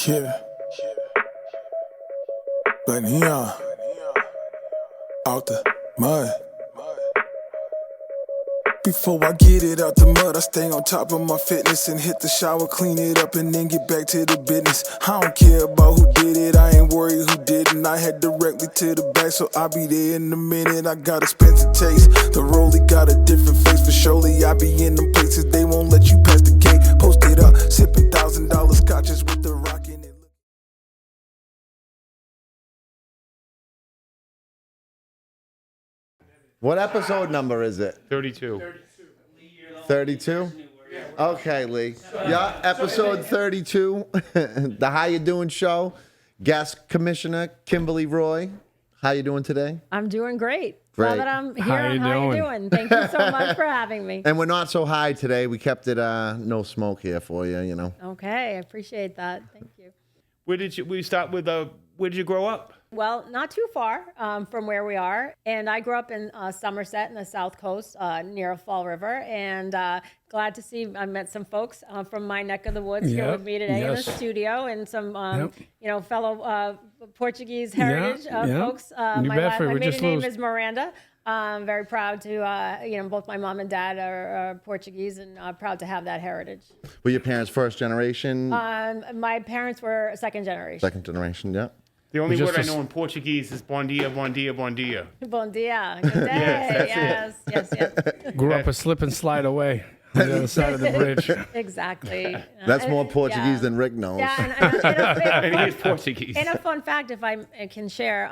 Yeah. But neon out the mud. Before I get it out the mud, I stay on top of my fitness and hit the shower, clean it up, and then get back to the business. I don't care about who did it, I ain't worried who didn't. I head directly to the back, so I'll be there in a minute. I got expensive taste, the rollie got a different face. For surely I be in them places, they won't let you pass the gate. Post it up, sipping $1,000 scotches with the rock in it. What episode number is it? 32. 32? Okay, Lee. Yeah, episode 32, the How You Doing show. Guest Commissioner Kimberly Roy. How you doing today? I'm doing great. Great. Now that I'm here, how you doing? Thank you so much for having me. And we're not so high today. We kept it no smoke here for you, you know. Okay, I appreciate that. Thank you. Where did you grow up? Well, not too far from where we are. And I grew up in Somerset in the South Coast near Fall River. And glad to see I met some folks from my neck of the woods here with me today in the studio, and some fellow Portuguese heritage folks. My maiden name is Miranda. I'm very proud to, both my mom and dad are Portuguese, and proud to have that heritage. Were your parents first generation? My parents were second generation. Second generation, yeah. The only word I know in Portuguese is bom dia, bom dia, bom dia. Bon dia. Good day. yes. Grew up a slip and slide away on the other side of the bridge. Exactly. That's more Portuguese than Rick knows. Yeah, And he is Portuguese. And a fun fact, if I can share,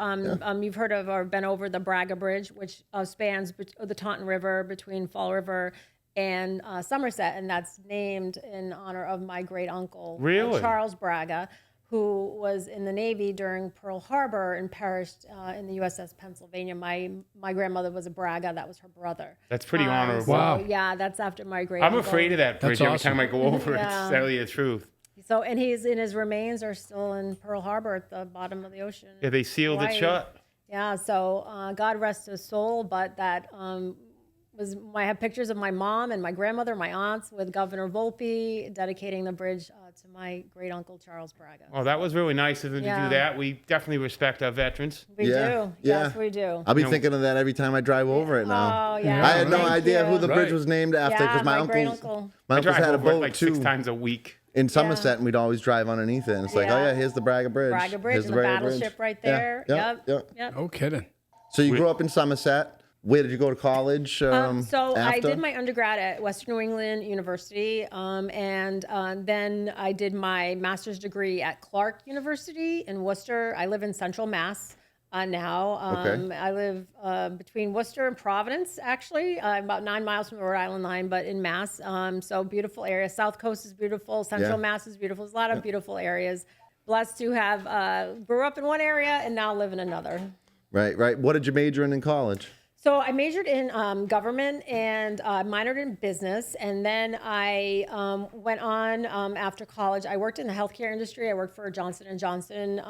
you've heard of or been over the Braga Bridge, which spans the Taunton River between Fall River and Somerset, and that's named in honor of my great uncle, Charles Braga, who was in the Navy during Pearl Harbor and perished in the USS Pennsylvania. My grandmother was a Braga. That was her brother. That's pretty honorable. So, Wow. Yeah, that's after my great I'm uncle. afraid of that bridge every awesome. time I go over it. Yeah. To tell you the truth. So, and his remains are still in Pearl Harbor at the bottom of the ocean. Yeah, they sealed it Hawaii. shut. Yeah, so God rest his soul, but that I have pictures of my mom and my grandmother, my aunts, with Governor Volpe dedicating the bridge to my great uncle Charles Braga. Oh, that was really nice of them to do that. We definitely respect our veterans. We do. Yes, we do. I'll be thinking of that every time I drive over it now. Oh, yeah. I had no idea who the Right. bridge was named after, because my great uncles uncle. my I uncles drive had a over it boat like too 6 times a week. in Somerset, and we'd always drive underneath it. And it's like, oh yeah, here's the Braga Bridge. Braga Bridge Here's and the Braga battleship right Yeah, there. yeah, yeah. Yep. No kidding. So you grew up in Somerset. Where did you go to college? So I after? did my undergrad at Western New England University, and then I did my master's degree at Clark University in Worcester. I live in Central Mass now. Okay. I live between Worcester and Providence, actually, about 9 miles from the Rhode Island line, but in Mass. So beautiful area. South Coast is beautiful. Central Mass is beautiful. There's a lot of beautiful areas. Blessed to have grew up in one area and now live in another. Right. What did you major in college? So I majored in government and minored in business, and then I went on after college. I worked in the healthcare industry. I worked for Johnson & Johnson,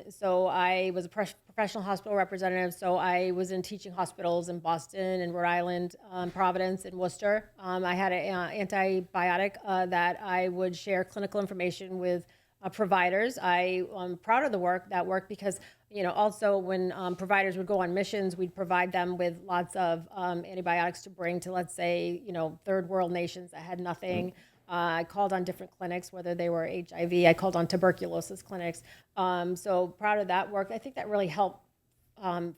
so I was a professional hospital representative. So I was in teaching hospitals in Boston and Rhode Island, Providence, and Worcester. I had an antibiotic that I would share clinical information with providers. I'm proud of that work because, also when providers would go on missions, we'd provide them with lots of antibiotics to bring to, let's say, third world nations that had nothing. I called on different clinics, whether they were HIV. I called on tuberculosis clinics. So proud of that work. I think that really helped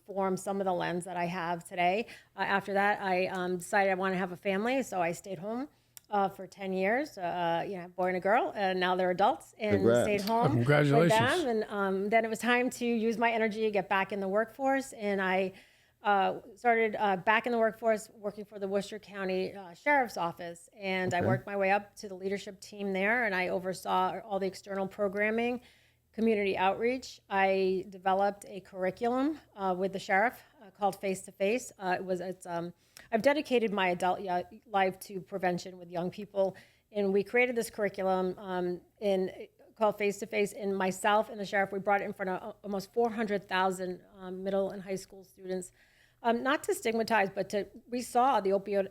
form some of the lens that I have today. After that, I decided I want to have a family, so I stayed home for 10 years, a boy and a girl, and now they're adults, and Congrats. stayed home Congratulations. with them. And then it was time to use my energy, get back in the workforce, and I started back in the workforce working for the Worcester County Sheriff's Office, and I worked my way up to the leadership team there, and I oversaw all the external programming, community outreach. I developed a curriculum with the sheriff called Face to Face. I've dedicated my adult life to prevention with young people, and we created this curriculum called Face to Face. And myself and the sheriff, we brought it in front of almost 400,000 middle and high school students. Not to stigmatize, but we saw the opioid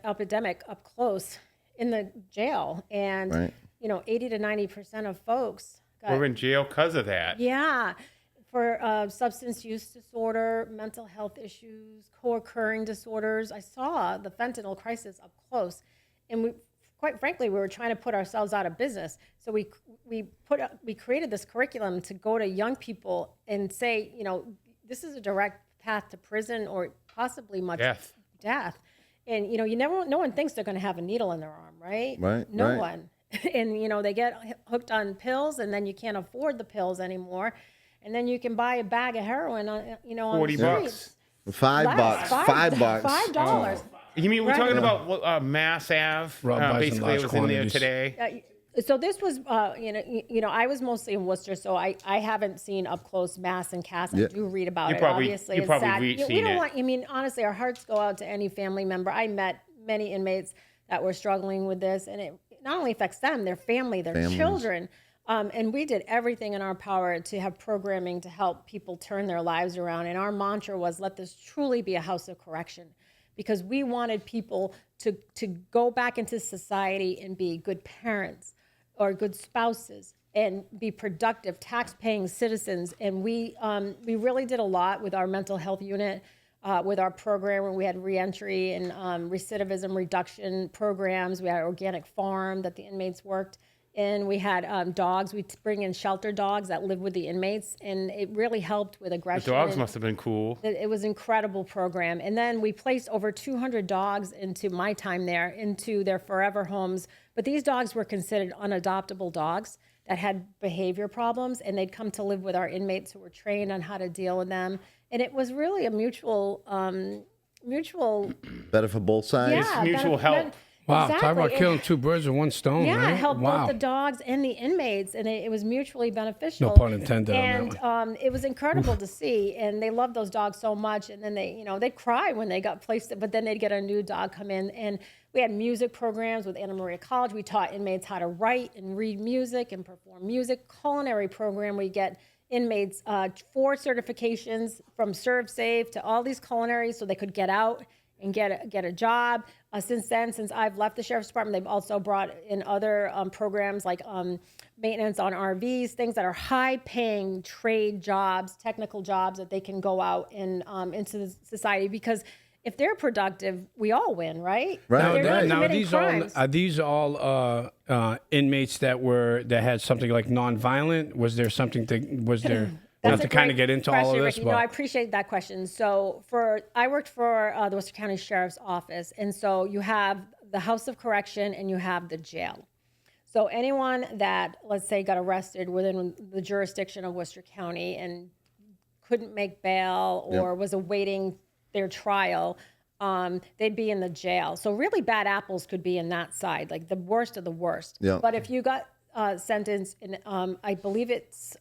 epidemic up close in the jail, and 80 to 90% of folks We're in jail because of that. Yeah, for substance use disorder, mental health issues, co-occurring disorders. I saw the fentanyl crisis up close, and quite frankly, we were trying to put ourselves out of business. So we created this curriculum to go to young people and say, this is a direct path to prison or possibly death. And no one thinks they're going to have a needle in their arm, right? Right. No one. And they get hooked on pills, and then you can't afford the pills anymore, and then you can buy a bag of heroin on $40. the streets. $5. $5. You mean we're talking about Mass Ave? Basically, it was in there today. So this was, I was mostly in Worcester, so I haven't seen up close Mass and Cass. I do read about it. Obviously, it's sad. We don't want. Honestly, our hearts go out to any family member. I met many inmates that were struggling with this, and it not only affects them, their family, their children. And we did everything in our power to have programming to help people turn their lives around. And our mantra was, let this truly be a house of correction, because we wanted people to go back into society and be good parents or good spouses and be productive, tax-paying citizens. And we really did a lot with our mental health unit, with our program where we had reentry and recidivism reduction programs. We had an organic farm that the inmates worked in. We had dogs. We bring in shelter dogs that live with the inmates, and it really helped with aggression. The dogs must have been cool. It was an incredible program. And then we placed over 200 dogs into my time there, into their forever homes. But these dogs were considered unadoptable dogs that had behavior problems, and they'd come to live with our inmates who were trained on how to deal with them. And it was really a mutual Better for both sides. Yeah, mutual help. Wow, Exactly. talk about killing two birds with one stone, Yeah, right? it helped Wow. both the dogs and the inmates, and it was mutually beneficial. No pun intended on And that one. it was incredible to see, and they loved those dogs so much. And then they'd cry when they got placed, but then they'd get a new dog come in. And we had music programs with Anna Maria College. We taught inmates how to write and read music and perform music. Culinary program, we get inmates 4 certifications from ServSafe to all these culinaries so they could get out and get a job. Since I've left the Sheriff's Department, they've also brought in other programs like maintenance on RVs, things that are high-paying trade jobs, technical jobs that they can go out and into the society. Because if they're productive, we all win, right? Right. Now, Crimes. are these all inmates that had something like nonviolent? Was there something not to kind of get into all of this? Ricky. No, I appreciate that question. So I worked for the Worcester County Sheriff's Office, and so you have the House of Correction and you have the jail. So anyone that, let's say, got arrested within the jurisdiction of Worcester County and couldn't make bail or was awaiting their trial, they'd be in the jail. So really bad apples could be in that side, like the worst of the worst. Yeah. But if you got sentenced in, I believe it's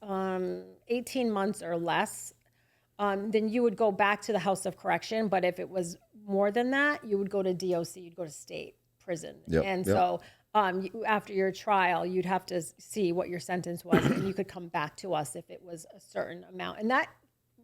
18 months or less, then you would go back to the House of Correction. But if it was more than that, you would go to DOC, you'd go to state prison. So after your trial, you'd have to see what your sentence was, and you could come back to us if it was a certain amount. And that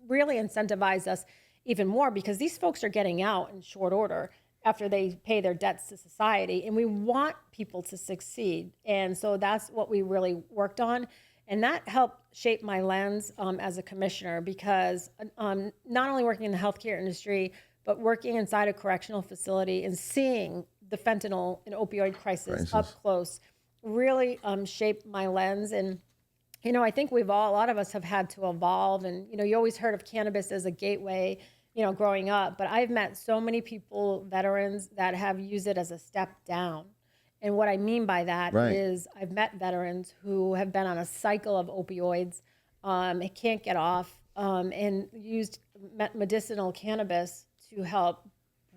really incentivized us even more, because these folks are getting out in short order after they pay their debts to society, and we want people to succeed. And so that's what we really worked on. And that helped shape my lens as a commissioner, because not only working in the healthcare industry, but working inside a correctional facility and seeing the fentanyl and opioid crisis up close really shaped my lens. And, I think a lot of us have had to evolve. And, you always heard of cannabis as a gateway, growing up, but I've met so many people, veterans, that have used it as a step down. And what I mean by that is I've met veterans who have been on a cycle of opioids, can't get off, and used medicinal cannabis to help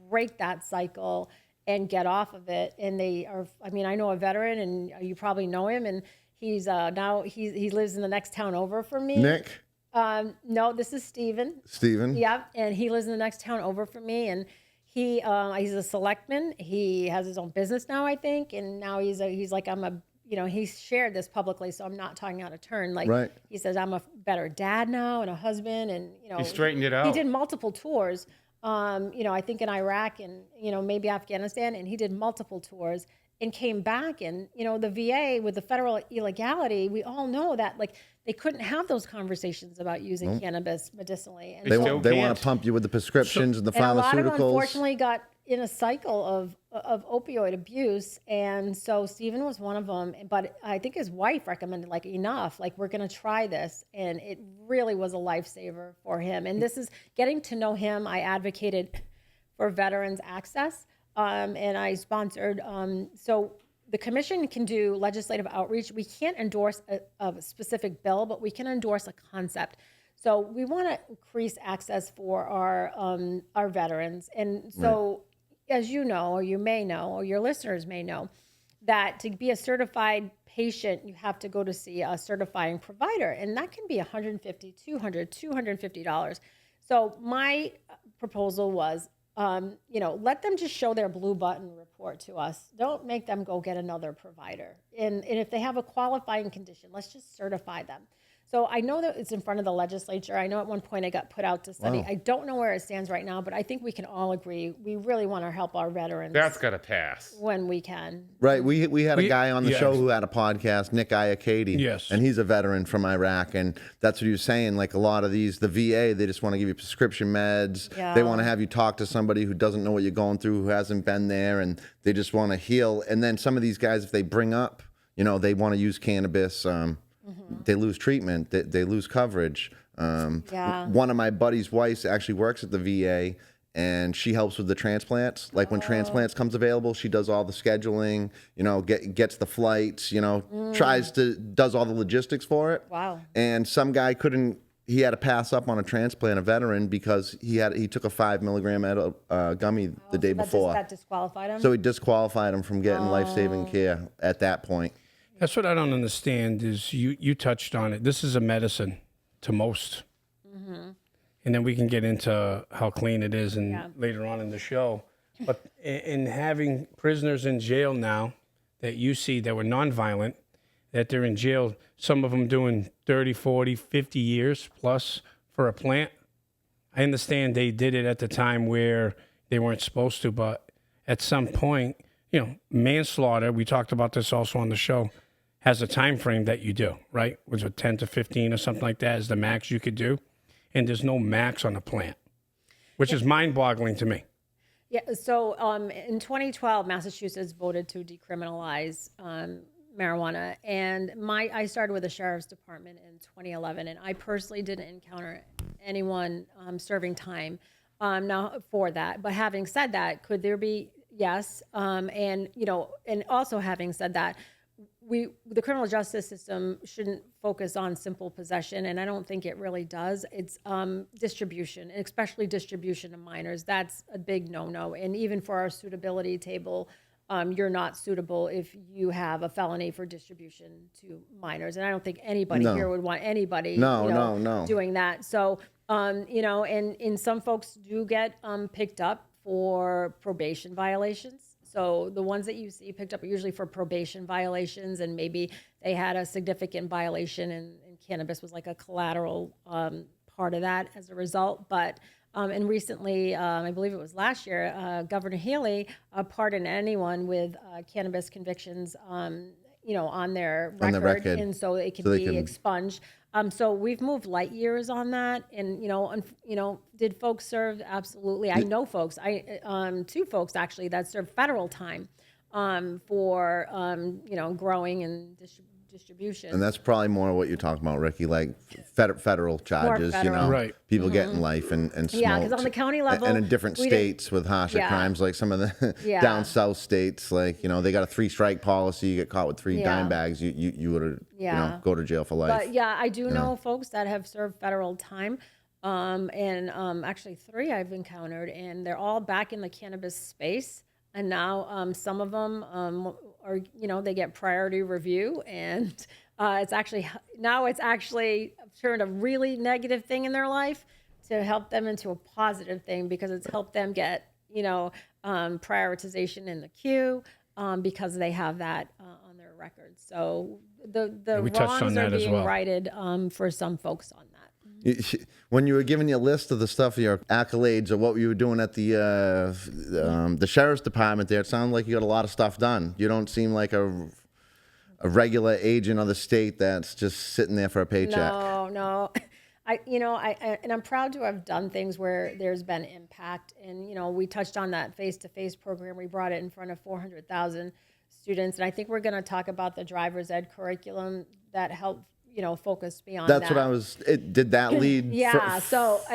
break that cycle and get off of it. And I know a veteran, and you probably know him, and he's now he lives in the next town over from me. Nick? No, this is Steven. Steven? Yeah, and he lives in the next town over from me, and he's a selectman. He has his own business now, I think, and now he's shared this publicly, so I'm not talking out of turn. He says I'm a better dad now and a husband, and he straightened it out. He did multiple tours, I think in Iraq and maybe Afghanistan, and he did multiple tours. and came back. And, the VA with the federal illegality, we all know that like they couldn't have those conversations about using cannabis medicinally. And They still want can't. to pump you with the prescriptions and the and a lot of them, pharmaceuticals. unfortunately, got in a cycle of opioid abuse. And so Stephen was one of them. But I think his wife recommended, like, enough, like, we're going to try this. And it really was a lifesaver for him. And this is getting to know him. I advocated for veterans access, and I sponsored. So the commission can do legislative outreach. We can't endorse a specific bill, but we can endorse a concept. So we want to increase access for our veterans. And so, as you know, or you may know, or your listeners may know, that to be a certified patient, you have to go to see a certifying provider, and that can be $150, $200, $250. So my proposal was, let them just show their blue button report to us. Don't make them go get another provider. And if they have a qualifying condition, let's just certify them. So I know that it's in front of the legislature. I know at one point it got put out to study. Wow. I don't know where it stands right now, but I think we can all agree we really want to help our veterans. That's got to pass. When we can. Right. We had a guy on the yes. show who had a podcast, Nick Iacchede. Yes. And he's a veteran from Iraq. And that's what he was saying. Like a lot of these, the VA, they just want to give you prescription meds. Yeah. They want to have you talk to somebody who doesn't know what you're going through, who hasn't been there, and they just want to heal. And then some of these guys, if they bring up, they want to use cannabis, they lose treatment, they lose coverage. Yeah. One of my buddy's wives actually works at the VA, and she helps with the transplants. Like when transplants comes available, she does all the scheduling, gets the flights, does all the logistics for it. Wow. And some guy he had to pass up on a transplant, a veteran, because he took a 5 milligram gummy the day before. That disqualified him? So he disqualified him from getting life-saving care at that point. That's what I don't understand is you touched on it. This is a medicine to most. Mm-hmm. And then we can get into how clean it is later on in the show. But in having prisoners in jail now that you see that were nonviolent, that they're in jail, some of them doing 30, 40, 50 years plus for a plant. I understand they did it at the time where they weren't supposed to, but at some point, manslaughter, we talked about this also on the show, has a time frame that you do, right? Was it 10 to 15 or something like that is the max you could do? And there's no max on a plant, which is mind-boggling to me. Yeah, so in 2012, Massachusetts voted to decriminalize marijuana, and I started with the Sheriff's Department in 2011, and I personally didn't encounter anyone serving time now for that. But having said that, could there be? Yes, and also having said that, the criminal justice system shouldn't focus on simple possession, and I don't think it really does. It's distribution, especially distribution to minors. That's a big no-no. And even for our suitability table, you're not suitable if you have a felony for distribution to minors. And I don't think anybody here would want anybody doing that. So, and some folks do get picked up for probation violations. So the ones that you see picked up are usually for probation violations, and maybe they had a significant violation, and cannabis was like a collateral part of that as a result. But and recently, I believe it was last year, Governor Healy pardoned anyone with cannabis convictions, on their record, and so it can be expunged. So we've moved light years on that, and did folks serve? Absolutely. I know folks. Two folks actually that served federal time for growing and distribution. And that's probably more what you're talking about, Ricky, like federal charges, federal. Right. people getting life and smoked. Yeah, because on the county level, and in different states with harsher crimes, like some of the down south states, like they got a 3-strike policy. You get caught with 3 dime bags, you would go to jail for life. But I do know folks that have served federal time, and actually 3 I've encountered, and they're all back in the cannabis space. And now some of them are, they get priority review, and it's actually turned a really negative thing in their life to help them into a positive thing, because it's helped them get, prioritization in the queue because they have that on their record. So the we touched on wrongs that are as being well. righted for some folks on that. When you were giving your list of the stuff, your accolades, or what you were doing at the sheriff's department there, it sounded like you got a lot of stuff done. You don't seem like a regular agent of the state that's just sitting there for a paycheck. No. And I'm proud to have done things where there's been impact. And, we touched on that face-to-face program. We brought it in front of 400,000 students. And I think we're going to talk about the driver's ed curriculum that helped, focus beyond that. That's what I was, did that lead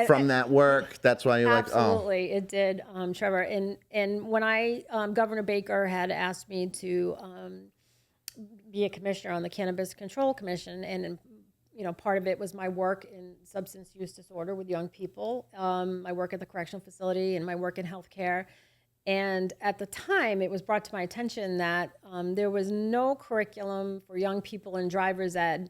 from that work? That's why you're absolutely, it did, Trevor. And when Governor Baker had asked me to be a commissioner on the Cannabis Control Commission, and part of it was my work in substance use disorder with young people, my work at the correctional facility, and my work in healthcare. And at the time, it was brought to my attention that there was no curriculum for young people in driver's ed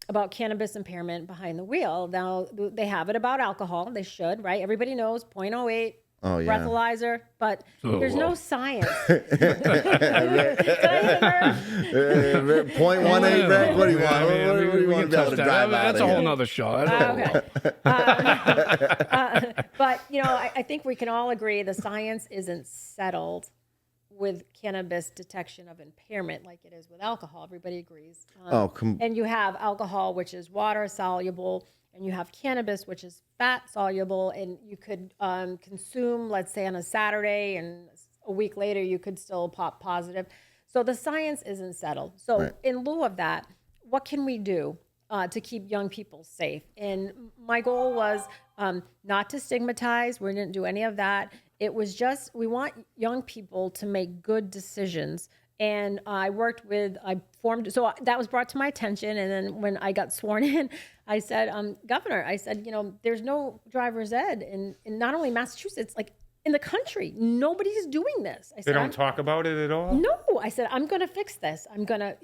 about cannabis impairment behind the wheel. Now, they have it about alcohol. They should, right? Everybody knows 0.08. Oh, yeah. Breathalyzer, but there's no science. 0.18, Rick. What do you want? What do you want to be able to drive That's a whole nother show. Okay. But, I think we can all agree the science isn't settled with cannabis detection of impairment like it is with alcohol. Everybody agrees. And you have alcohol, which is water soluble, and you have cannabis, which is fat soluble, and you could consume, let's say, on a Saturday, and a week later you could still pop positive. So the science isn't settled. So in lieu of that, what can we do to keep young people safe? And my goal was not to stigmatize. We didn't do any of that. It was just, we want young people to make good decisions. And so that was brought to my attention. And then when I got sworn in, I said, Governor, there's no driver's ed in not only Massachusetts, like in the country. Nobody's doing this. I said, they don't talk about it at all? No. I said, I'm going to fix this. Good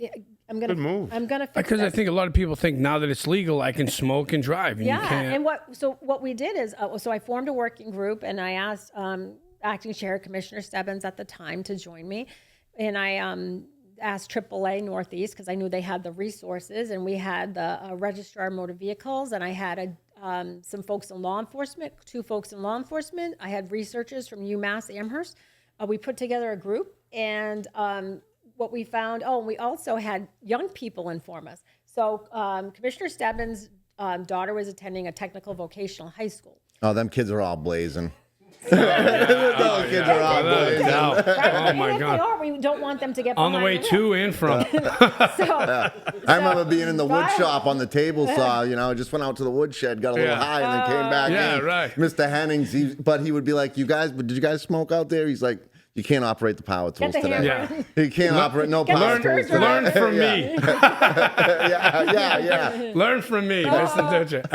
move. I'm going to fix this. Because I think a lot of people think now that it's legal, I can smoke and drive. And yeah. You can't. And what we did is, so I formed a working group, and I asked Acting Chair Commissioner Stebbins at the time to join me. And I asked AAA Northeast, because I knew they had the resources, and we had the Registrar of Motor Vehicles, and I had some folks in law enforcement, 2 folks in law enforcement. I had researchers from UMass Amherst. We put together a group, and what we found, we also had young people inform us. So Commissioner Stebbins' daughter was attending a technical vocational high school. Oh, them kids are all blazing. Those kids are all blazing. Oh, my God. We don't want them to get on the way to and from. I remember being in the wood shop on the table saw, just went out to the woodshed, got a little high, and then came back. Yeah, right. Mr. Hennings, but he would be like, did you guys smoke out there? He's like, you can't operate the power tools today. Yeah. You can't opeate no power tools today. Learn from me. Yeah. Learn from me. That's the digit.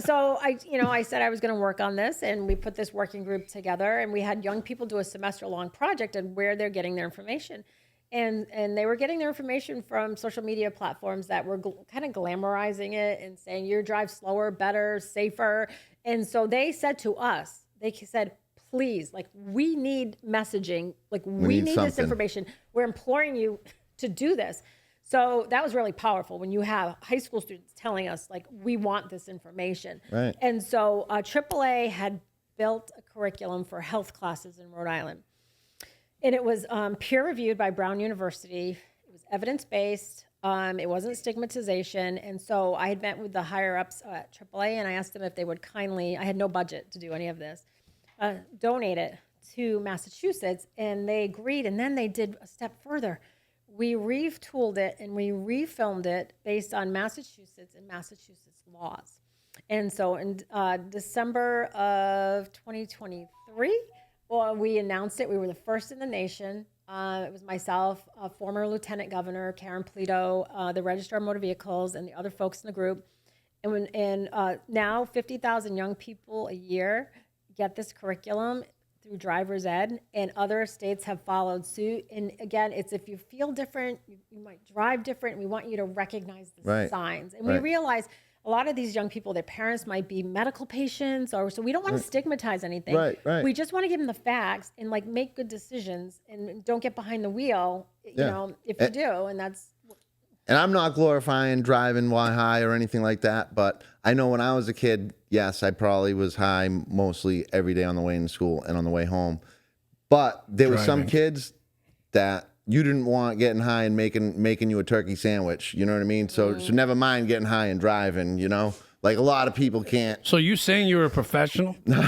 So I said I was going to work on this, and we put this working group together, and we had young people do a semester-long project on where they're getting their information. And they were getting their information from social media platforms that were kind of glamorizing it and saying, you drive slower, better, safer. And so they said to us, please, we need messaging. We need this information. We're imploring you to do this. So that was really powerful when you have high school students telling us, we want this information. Right. And so AAA had built a curriculum for health classes in Rhode Island. And it was peer-reviewed by Brown University. It was evidence-based. It wasn't stigmatization. And so I had met with the higher-ups at AAA, and I asked them if they would kindly, I had no budget to do any of this, donate it to Massachusetts, and they agreed. And then they did a step further. We retooled it and we refilmed it based on Massachusetts and Massachusetts laws. And so in December of 2023, we announced it. We were the first in the nation. It was myself, former Lieutenant Governor Karen Polito, the Registrar of Motor Vehicles, and the other folks in the group. And now 50,000 young people a year get this curriculum through driver's ed, and other states have followed suit. And again, it's if you feel different, you might drive different. We want you to recognize the signs. And we realize a lot of these young people, their parents might be medical patients, so we don't want to stigmatize anything. Right. We just want to give them the facts and make good decisions, and don't get behind the wheel, if you do. And that's And I'm not glorifying driving while high or anything like that, but I know when I was a kid, yes, I probably was high mostly every day on the way to school and on the way home. But there were some kids that you didn't want getting high and making you a turkey sandwich. You know what I mean? So never mind getting high and driving, you know? Like a lot of people can't. So you saying you're a professional? No,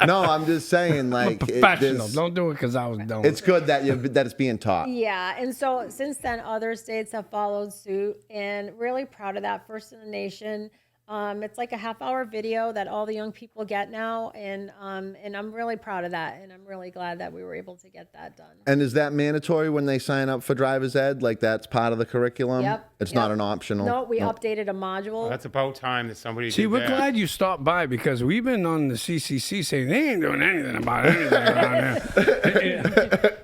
I'm just saying like professional. Don't do it because I was dumb. It's good that it's being taught. Yeah, and so since then, other states have followed suit, and really proud of that. First in the nation. It's like a half-hour video that all the young people get now, and I'm really proud of that, and I'm really glad that we were able to get that done. And is that mandatory when they sign up for driver's ed? Like that's part of the curriculum? Yep. It's not an optional? No, we updated a module. Well, that's about time that somebody See, did we're that. glad you stopped by because we've been on the CCC saying they ain't doing anything about anything around here.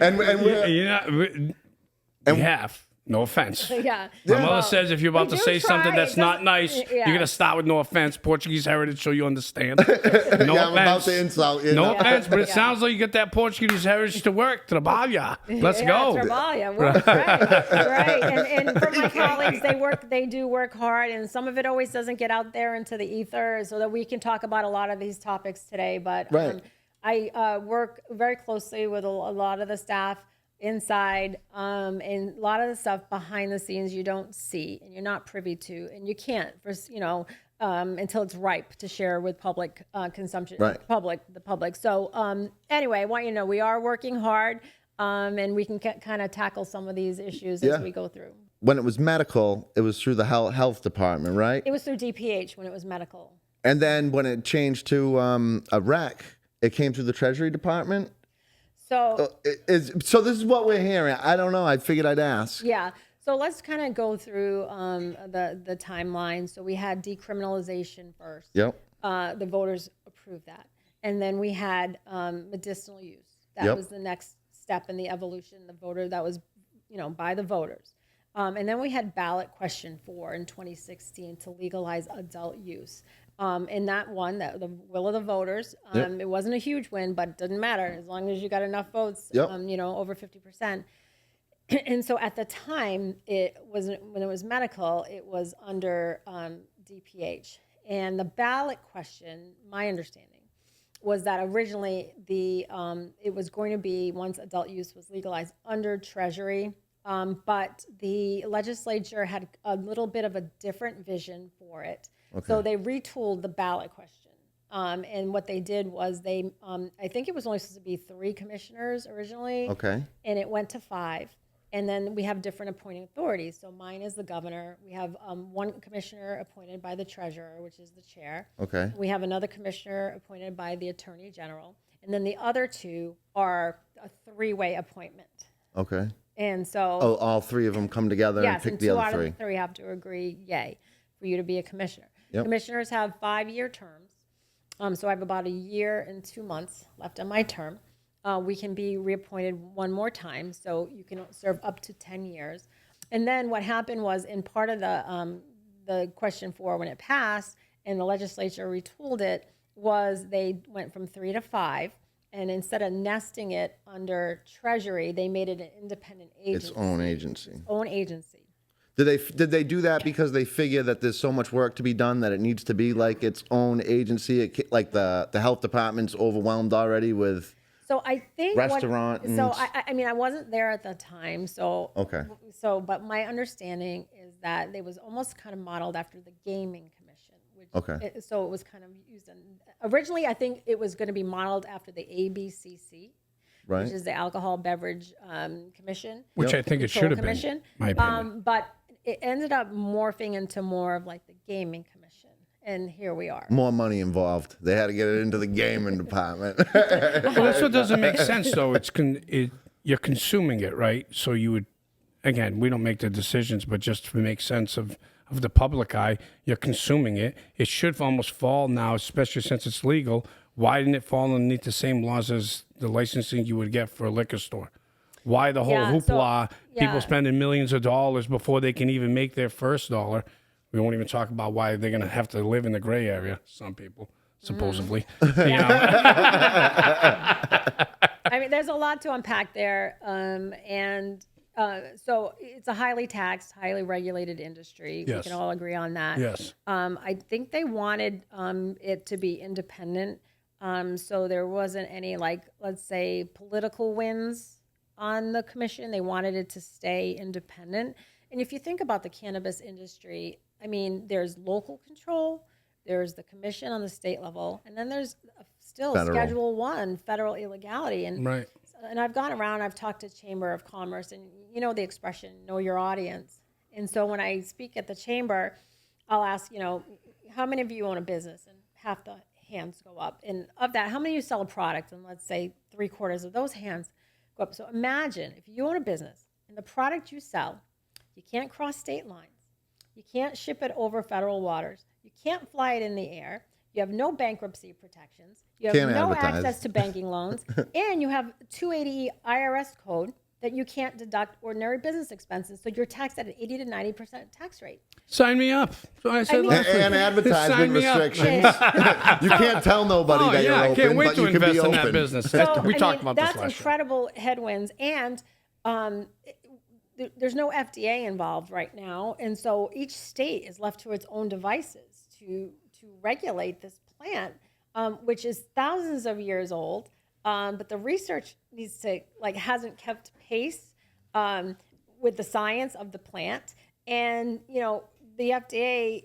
and we're, You're not, we have. No offense. Yeah. My mother says if you're about to say something that's not nice, yeah. you're going to start with no offense. Portuguese heritage, so you understand. No I'm about offense. to insult you. No offense, but it sounds like you get that Portuguese heritage to work. Trabalha. Let's go. Trabalha. Work, right. And for my colleagues, they do work hard, and some of it always doesn't get out there into the ether so that we can talk about a lot of these topics today. But I work very closely with a lot of the staff inside, and a lot of the stuff behind the scenes you don't see and you're not privy to, and you can't, until it's ripe to share with public consumption, the public. So anyway, I want you to know we are working hard, and we can kind of tackle some of these issues as we go through. When it was medical, it was through the health department, right? It was through DPH when it was medical. And then when it changed to a rec, it came through the Treasury Department. So so this is what we're hearing. I don't know. I figured I'd ask. Yeah. So let's kind of go through the timeline. So we had decriminalization first. Yep. The voters approved that. And then we had medicinal use. That was the next step in the evolution. That was, by the voters. And then we had ballot question 4 in 2016 to legalize adult use. And that won, the will of the voters. It wasn't a huge win, but it doesn't matter as long as you got enough votes, over 50%. And so at the time, when it was medical, it was under DPH. And the ballot question, my understanding, was that originally it was going to be, once adult use was legalized, under Treasury. But the legislature had a little bit of a different vision for it. Okay. So they retooled the ballot question. And what they did was I think it was only supposed to be 3 commissioners originally. Okay. And it went to 5. And then we have different appointing authorities. So mine is the governor. We have 1 commissioner appointed by the treasurer, which is the chair. Okay. We have another commissioner appointed by the attorney general. And then the other 2 are a 3-way appointment. Okay. And so all 3 of them come together and pick the other 3. Yes, and 2 out of the 3 have to agree, yay, for you to be a commissioner. Yep. Commissioners have 5-year terms. So I have about 1 year and 2 months left on my term. We can be reappointed 1 more time, so you can serve up to 10 years. And then what happened was, in part of the question 4, when it passed and the legislature retooled it, was they went from 3 to 5. And instead of nesting it under Treasury, they made it an independent agency. Its own agency. Its own agency. Did they do that because they figure that there's so much work to be done that it needs to be like its own agency? Like the health department's overwhelmed already with I think restaurant. I mean, I wasn't there at the time. So okay. But my understanding is that it was almost kind of modeled after the Gaming Commission. So it was kind of used. Originally, I think it was going to be modeled after the ABCC. Right. Which is the Alcohol Beverage Commission. Which I think it should have been, my opinion. But it ended up morphing into more of like the Gaming Commission. And here we are. More money involved. They had to get it into the gaming department. Well, that's what doesn't make sense, though. You're consuming it, right? So you would, again, we don't make the decisions, but just to make sense of the public eye, you're consuming it. It should almost fall now, especially since it's legal. Why didn't it fall underneath the same laws as the licensing you would get for a liquor store? Why the whole hoopla, people spending millions of dollars before they can even make their first dollar? We won't even talk about why they're going to have to live in the gray area, some people, supposedly. I mean, there's a lot to unpack there. And So it's a highly taxed, highly regulated industry. Yes. We can all agree on that. Yes. I think they wanted it to be independent. So there wasn't any, like, let's say, political wins on the commission. They wanted it to stay independent. And if you think about the cannabis industry, I mean, there's local control, there's the commission on the state level, and then there's still Federal. Schedule 1 federal illegality. And Right. and I've gone around, I've talked to Chamber of Commerce, and you know the expression, know your audience. And so when I speak at the chamber, I'll ask, how many of you own a business? And half the hands go up. And of that, how many of you sell a product? And let's say 3/4 of those hands go up. So imagine if you own a business and the product you sell, you can't cross state lines. You can't ship it over federal waters. You can't fly it in the air. You have no bankruptcy protections. You have Can't no advertise. access to banking loans. And you have 280 IRS code that you can't deduct ordinary business expenses. So you're taxed at an 80 to 90% tax rate. Sign me up. That's what I said mean- last week. And advertisement Sign me up. restrictions. You can't tell nobody Oh, that yeah, you're I open, can't wait but to you can invest be in open. that business. So, We talked about this that's last year. incredible headwinds. And there's no FDA involved right now. And so each state is left to its own devices to regulate this plant, which is thousands of years old. But the research hasn't kept pace with the science of the plant. And, the FDA,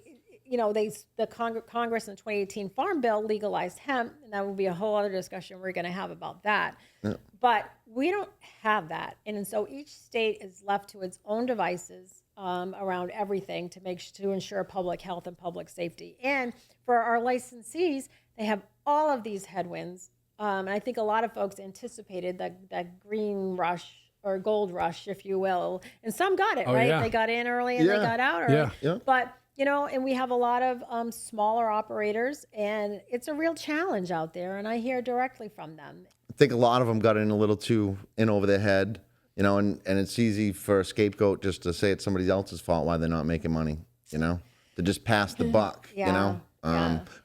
Congress in the 2018 Farm Bill legalized hemp, and that will be a whole other discussion we're going to have about that. Yeah. But we don't have that. And so each state is left to its own devices around everything to ensure public health and public safety. And for our licensees, they have all of these headwinds. And I think a lot of folks anticipated that green rush or gold rush, if you will. And some got it, right? Yeah. They got in early and they got out early. Yeah. But, and we have a lot of smaller operators, and it's a real challenge out there. And I hear directly from them. I think a lot of them got in a little too in over their head, and it's easy for a scapegoat just to say it's somebody else's fault why they're not making money, to just pass the buck, Yeah.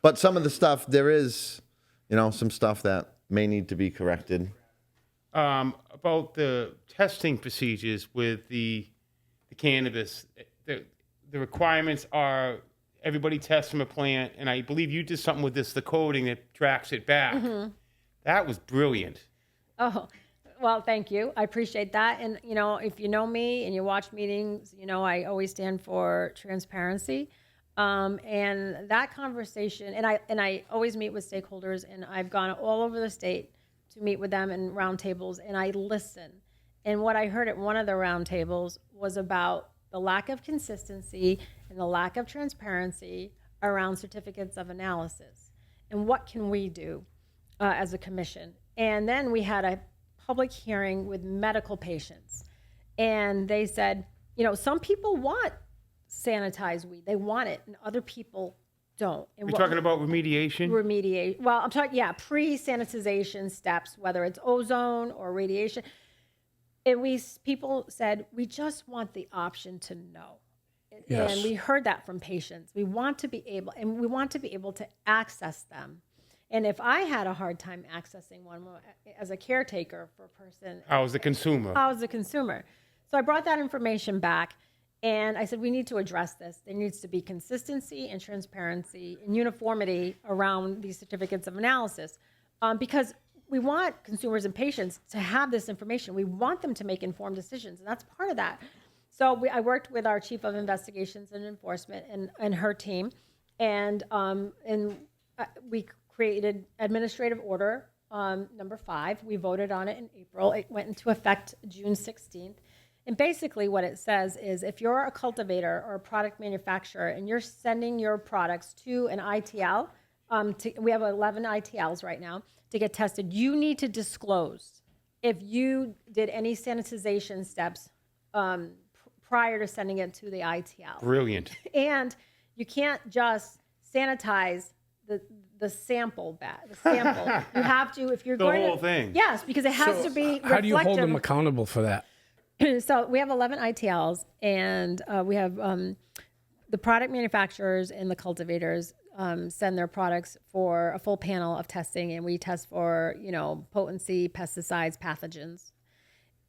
But some of the stuff, there is, some stuff that may need to be corrected. About the testing procedures with the cannabis, the requirements are everybody tests from a plant, and I believe you did something with the coding that tracks it back. Mm-hmm. That was brilliant. Oh, well, thank you. I appreciate that. And, if you know me and you watch meetings, I always stand for transparency. And that conversation, and I always meet with stakeholders, and I've gone all over the state to meet with them in roundtables, and I listen. And what I heard at one of the roundtables was about the lack of consistency and the lack of transparency around certificates of analysis. And what can we do as a commission? And then we had a public hearing with medical patients. And they said, some people want sanitized weed. They want it, and other people don't. And We're talking about remediation? Well, I'm talking, pre-sanitization steps, whether it's ozone or radiation. And people said, we just want the option to know. Yes. And we heard that from patients. We want to be able to access them. And if I had a hard time accessing one as a caretaker for a person. I was the consumer. So I brought that information back. And I said, we need to address this. There needs to be consistency and transparency and uniformity around these certificates of analysis, because we want consumers and patients to have this information. We want them to make informed decisions, and that's part of that. So I worked with our chief of investigations and enforcement and her team, and we created administrative order number 5. We voted on it in April. It went into effect June 16th. And basically what it says is if you're a cultivator or a product manufacturer and you're sending your products to an ITL, we have 11 ITLs right now, to get tested, you need to disclose if you did any sanitization steps prior to sending it to the ITL. Brilliant. And you can't just sanitize the sample You have to, if you're the going whole to, thing. Yes, because it has to be reflective. How do you hold them accountable for that? So we have 11 ITLs, and we have the product manufacturers and the cultivators send their products for a full panel of testing, and we test for, potency, pesticides, pathogens.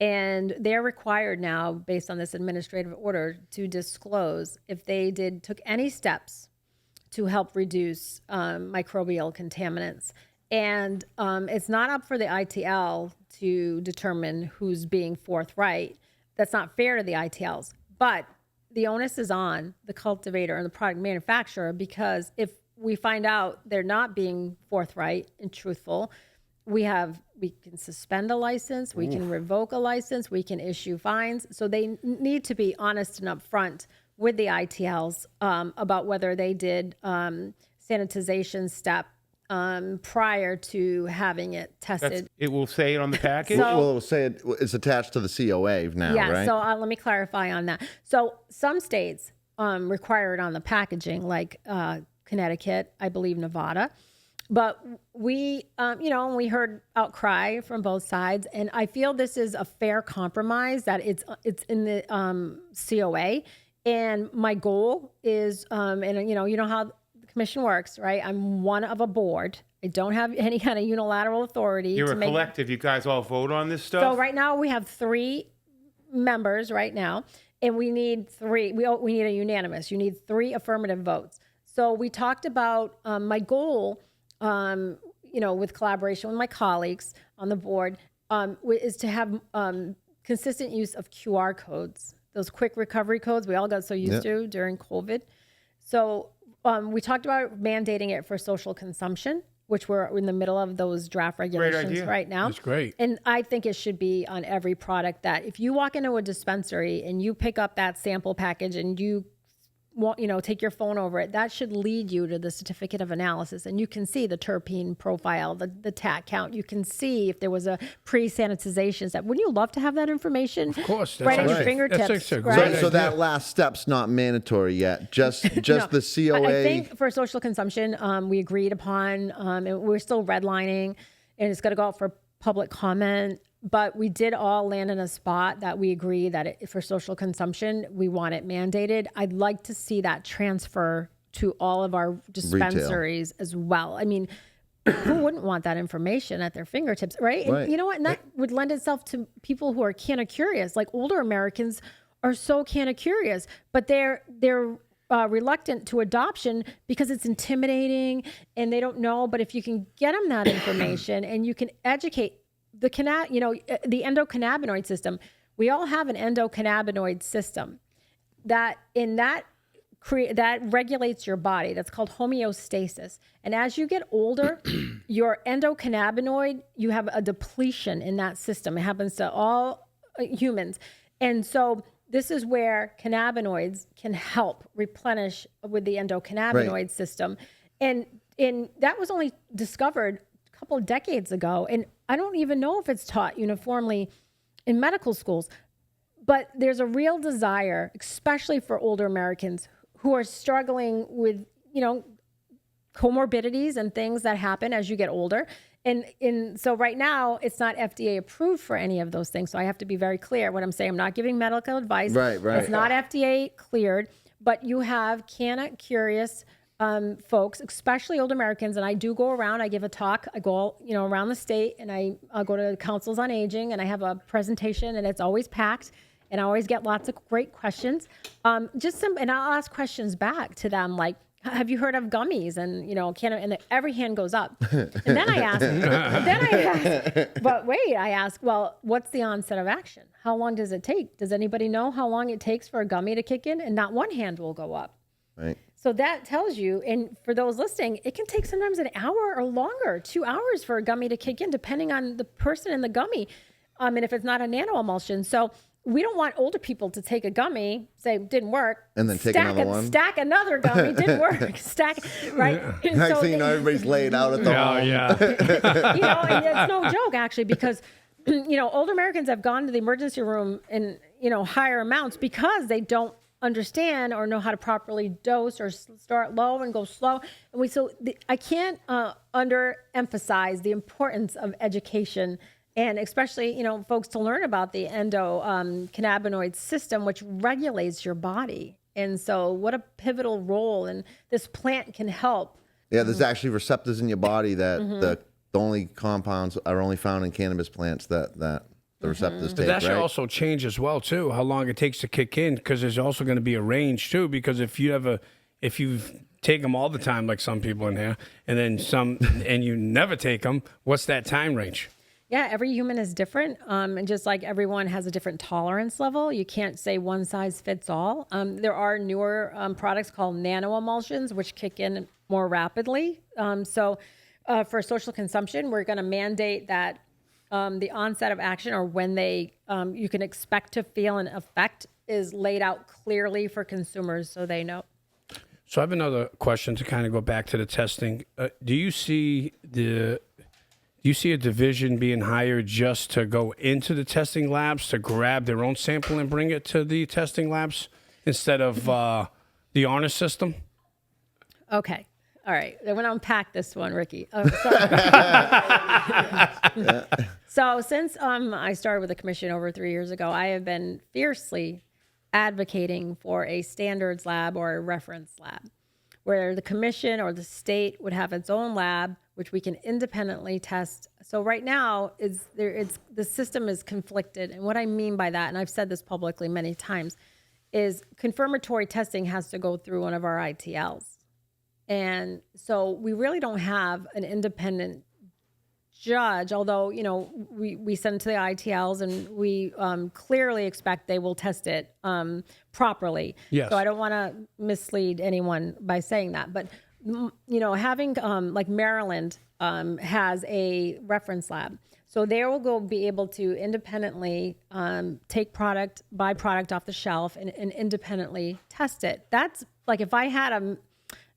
And they're required now, based on this administrative order, to disclose if they took any steps to help reduce microbial contaminants. And it's not up for the ITL to determine who's being forthright. That's not fair to the ITLs. But the onus is on the cultivator and the product manufacturer, because if we find out they're not being forthright and truthful, we can suspend a license, we can revoke a license, we can issue fines. So they need to be honest and upfront with the ITLs about whether they did sanitization step prior to having it tested. It will say it on the package. Well, it'll say it's attached to the COA now, Yeah, right? so let me clarify on that. So some states require it on the packaging, like Connecticut, I believe Nevada. But we, we heard outcry from both sides, and I feel this is a fair compromise that it's in the COA. And my goal is, and you know how the commission works, right? I'm one of a board. I don't have any kind of unilateral authority. You're a collective. You guys all vote on this stuff? So right now we have 3 members right now, and we need 3. We need a unanimous. You need 3 affirmative votes. So we talked about my goal. With collaboration with my colleagues on the board, is to have consistent use of QR codes, those quick recovery codes we all got so used to during COVID. So we talked about mandating it for social consumption, which we're in the middle of those draft regulations right now. That's great. And I think it should be on every product that if you walk into a dispensary and you pick up that sample package and you take your phone over it, that should lead you to the certificate of analysis. And you can see the terpene profile, the TAC count. You can see if there was a pre-sanitization step. Wouldn't you love to have that information? Of course. Right at your right. fingertips. That's a right? great So that last step's not mandatory yet. Just No. the COA. I think for social consumption, we agreed upon, and we're still redlining, and it's going to go out for public comment. But we did all land in a spot that we agree that for social consumption, we want it mandated. I'd like to see that transfer to all of our dispensaries as well. I mean, who wouldn't want that information at their fingertips, right? And you know what? And that would lend itself to people who are canna curious. Like older Americans are so canna curious, but they're reluctant to adoption because it's intimidating and they don't know. But if you can get them that information and you can educate the endocannabinoid system, we all have an endocannabinoid system that regulates your body. That's called homeostasis. And as you get older, your endocannabinoid, you have a depletion in that system. It happens to all humans. And so this is where cannabinoids can help replenish with the endocannabinoid system. And that was only discovered a couple of decades ago. And I don't even know if it's taught uniformly in medical schools, but there's a real desire, especially for older Americans who are struggling with, comorbidities and things that happen as you get older. And so right now it's not FDA approved for any of those things. So I have to be very clear when I'm saying I'm not giving medical advice. Right. It's not FDA cleared, but you have curious folks, especially old Americans, and I do go around, I give a talk, I go, around the state, and I'll go to councils on aging, and I have a presentation, and it's always packed, and I always get lots of great questions. And I'll ask questions back to them, like, have you heard of gummies? And, and every hand goes up. And then I ask, I ask, well, what's the onset of action? How long does it take? Does anybody know how long it takes for a gummy to kick in? And not one hand will go up. Right. So that tells you, and for those listening, it can take sometimes an hour or longer, 2 hours for a gummy to kick in, depending on the person in the gummy, and if it's not a nano emulsion. So we don't want older people to take a gummy, say didn't work, and then take another one, stack another gummy, didn't work, right? Yeah. Next thing you know, everybody's laid out at the home. Yeah. And it's no joke actually, because older Americans have gone to the emergency room in higher amounts because they don't understand or know how to properly dose or start low and go slow. And I can't underemphasize the importance of education, and especially, folks to learn about the endocannabinoid system, which regulates your body. And so what a pivotal role, and this plant can help. Yeah, there's actually receptors in your body that the only compounds are only found in cannabis plants that the receptors But take, that should right? also change as well too. How long it takes to kick in, because there's also going to be a range too. Because if you take them all the time, like some people in here, and then some, and you never take them, what's that time range? Yeah, every human is different. And just like everyone has a different tolerance level, you can't say one size fits all. There are newer products called nano emulsions, which kick in more rapidly. So for social consumption, we're going to mandate that the onset of action, or when you can expect to feel an effect, is laid out clearly for consumers so they know. So I have another question to kind of go back to the testing. Do you see a division being hired just to go into the testing labs to grab their own sample and bring it to the testing labs instead of the honor system? Okay. All right. I'm going to unpack this one, Ricky. So since I started with the commission over 3 years ago, I have been fiercely advocating for a standards lab or a reference lab, where the commission or the state would have its own lab, which we can independently test. So right now, the system is conflicted. And what I mean by that, and I've said this publicly many times, is confirmatory testing has to go through one of our ITLs. And so we really don't have an independent judge, although, we send it to the ITLs and we clearly expect they will test it properly. Yes. So I don't want to mislead anyone by saying that. But, having like Maryland has a reference lab. So they will be able to independently buy product off the shelf and independently test it. That's like, if I had a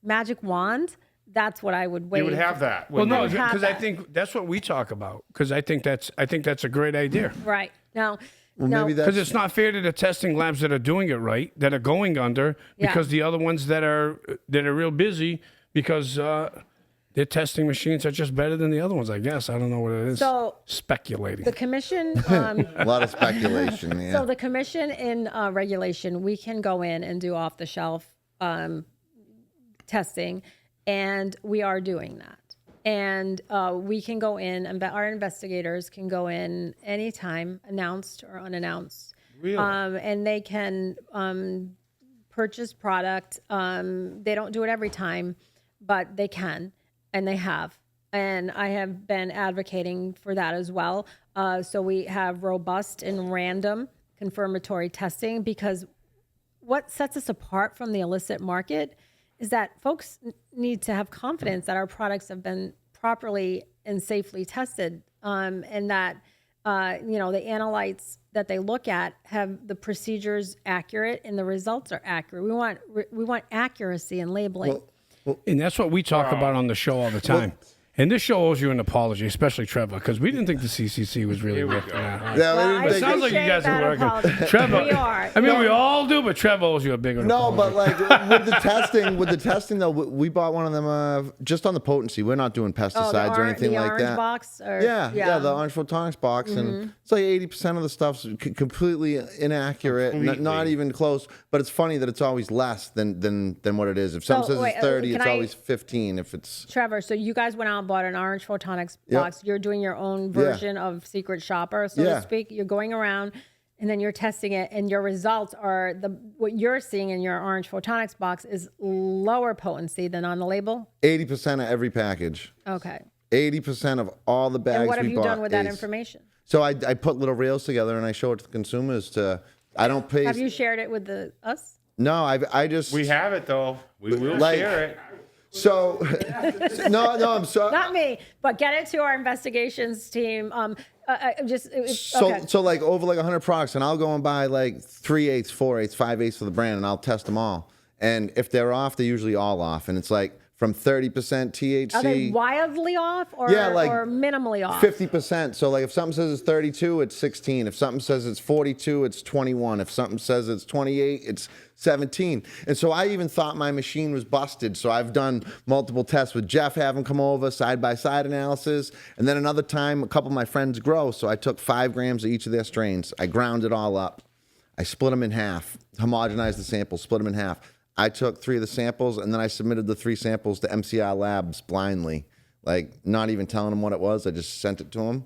magic wand, that's what I would wait. You would have that. Well, no, would have because I that. think that's what we talk about. Because I think that's a great idea. Right. Now, Maybe Because that's it's not fair to the testing labs that are doing it right, that are going under, because the other ones that are real busy, because their testing machines are just better than the other ones, I guess. I don't know what it is. So speculating. the commission, a lot of speculation. Yeah. so the commission in regulation, we can go in and do off the shelf testing, and we are doing that. And we can go in, and our investigators can go in anytime, announced or unannounced. Really? And they can purchase product. They don't do it every time, but they can, and they have. And I have been advocating for that as well. So we have robust and random confirmatory testing, because what sets us apart from the illicit market is that folks need to have confidence that our products have been properly and safely tested, and that the analytes that they look at have the procedures accurate and the results are accurate. We want accuracy in labeling. And that's what we talk about on the show all the time. And this show owes you an apology, especially Trevor, because we didn't think the CCC was really working out. Yeah, Well, we It didn't sounds like you guys are working. Trevor, We are. I mean, we all do, but Trevor owes you a bigger No, apology. but like with the testing though, we bought one of them just on the potency. We're not doing pesticides or anything the like orange that. box? Or, Yeah, the orange photonics box, and it's like 80% of the stuff's completely inaccurate, not even close. But it's funny that it's always less than what it is. If something says it's 30, it's always 15. If it's Trevor, so you guys went out and bought an orange photonics box. You're doing your own version of Secret Shopper, so to speak. You're going around and then you're testing it, and your results are what you're seeing in your orange photonics box is lower potency than on the label. 80% of every package. Okay. 80% of all the bags And what have we you bought done with that is- information? So I put little reels together and I show it to the consumers. I don't pay. Have you shared it with us? No, I just. We have it though. We will Like- share it. So, no, I'm sorry. Not me, but get it to our investigations team. So like over like 100 products, and I'll go and buy like 3/8, 4/8, 5/8 for the brand, and I'll test them all. And if they're off, they're usually all off. And it's like from 30% THC. Are they wildly off or, or minimally off? 50%. So like if something says it's 32, it's 16. If something says it's 42, it's 21. If something says it's 28, it's 17. And so I even thought my machine was busted. So I've done multiple tests with Jeff, have him come over, side-by-side analysis. And then another time, a couple of my friends grow. So I took 5 grams of each of their strains. I ground it all up. I split them in half, homogenized the samples, split them in half. I took 3 of the samples, and then I submitted the 3 samples to MCI Labs blindly, like not even telling them what it was. I just sent it to them.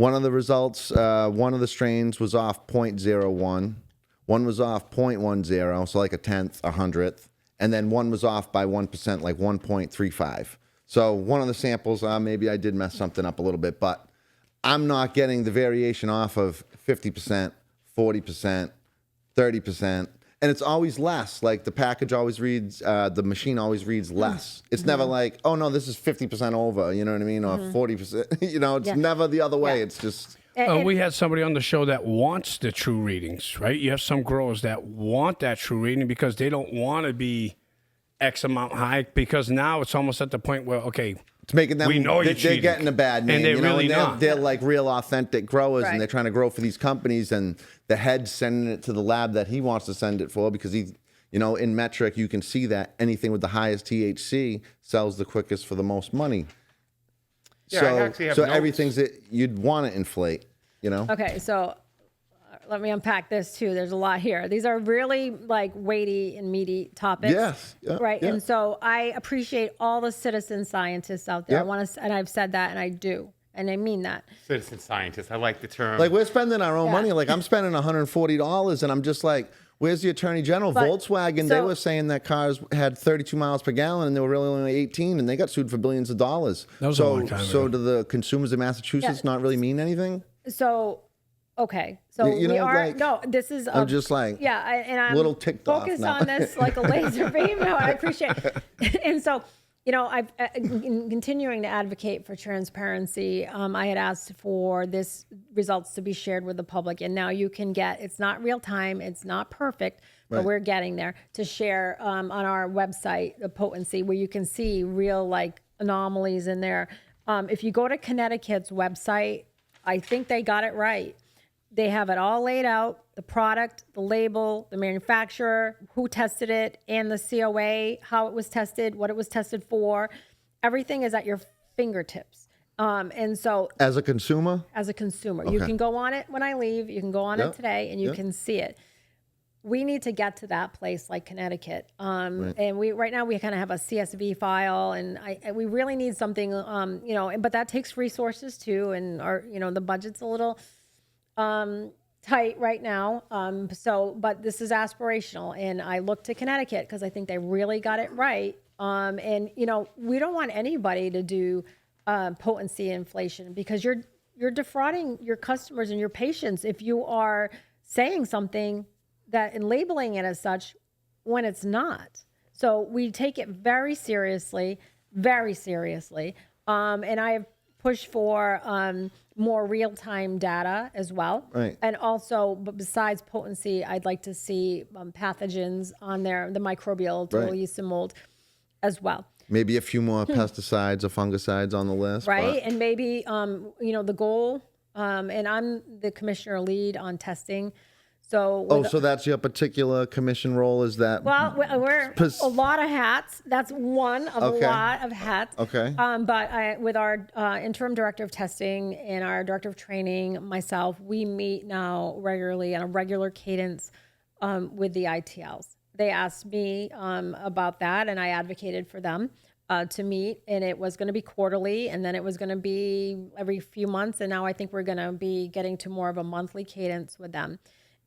One of the results, one of the strains was off 0.01. One was off 0.10, so like a tenth, a hundredth. And then one was off by 1%, like 1.35. So one of the samples, maybe I did mess something up a little bit, but I'm not getting the variation off of 50%, 40%, 30%. And it's always less. Like the package always reads, the machine always reads less. It's never like, oh no, this is 50% over, you know what I mean? Or 40%, you know, it's never the other way. It's just. We had somebody on the show that wants the true readings, right? You have some growers that want that true reading because they don't want to be X amount high, because now it's almost at the point where, okay, It's making them, we know they're getting a bad name. And they're really not. They're like real authentic growers, Right. and they're trying to grow for these companies, and the head's sending it to the lab that he wants to send it for, because he, you know, in metric, you can see that anything with the highest THC sells the quickest for the most money. Yeah, I actually have so notes. everything's that you'd want to inflate, you know? Okay, so let me unpack this too. There's a lot here. These are really like weighty and meaty topics. Yes. Yeah, Right. yeah. And so I appreciate all the citizen scientists out there. Yep. I want to, and I've said that, and I do, and I mean that. Citizen scientist. I like the term. Like, we're spending our own Yeah. money. Like, I'm spending $140, and I'm just like, where's the attorney general? But- Volkswagen, they so- were saying that cars had 32 miles per gallon, and they were really only 18, and they got sued for billions of dollars. That was a long time So ago. do the consumers of Massachusetts not really mean anything? So, okay. So You know, we are, like, no, this is, I'm just like, yeah, and I'm little ticked off focused now. on this like a laser beam. No, I appreciate it. And so, you know, I've in continuing to advocate for transparency. I had asked for this results to be shared with the public, and now you can get. It's not real time. It's not perfect, but Right. we're getting there to share on our website the potency, where you can see real like anomalies in there. If you go to Connecticut's website, I think they got it right. They have it all laid out, the product, the label, the manufacturer, who tested it, and the COA, how it was tested, what it was tested for. Everything is at your fingertips. And so as a consumer, as a consumer, you can go on it when I leave, you can go on it Yep. today, and you Yep. can see it. We need to get to that place like Connecticut. And we right now we kind of have a CSV file, and we really need something, you know, but that takes resources too, and our, you know, the budget's a little tight right now. But this is aspirational, and I look to Connecticut because I think they really got it right. And you know, we don't want anybody to do potency inflation, because you're defrauding your customers and your patients if you are saying something that and labeling it as such when it's not. So we take it very seriously, very seriously. And I have pushed for more real-time data as well. Right. And also, but besides potency, I'd like to see pathogens on there, the microbial, total Right. yeast and mold as well. maybe a few more pesticides or fungicides on the list. Right. but- And maybe, you know, the goal, and I'm the commissioner lead on testing. So, Oh, with- so that's your particular commission role, is that? well, we're a lot of hats. That's one of Okay. a lot of hats. Okay. But with our interim director of testing and our director of training, myself, we meet now regularly on a regular cadence with the ITLs. They asked me about that, and I advocated for them to meet, and it was going to be quarterly, and then it was going to be every few months, and now I think we're going to be getting to more of a monthly cadence with them.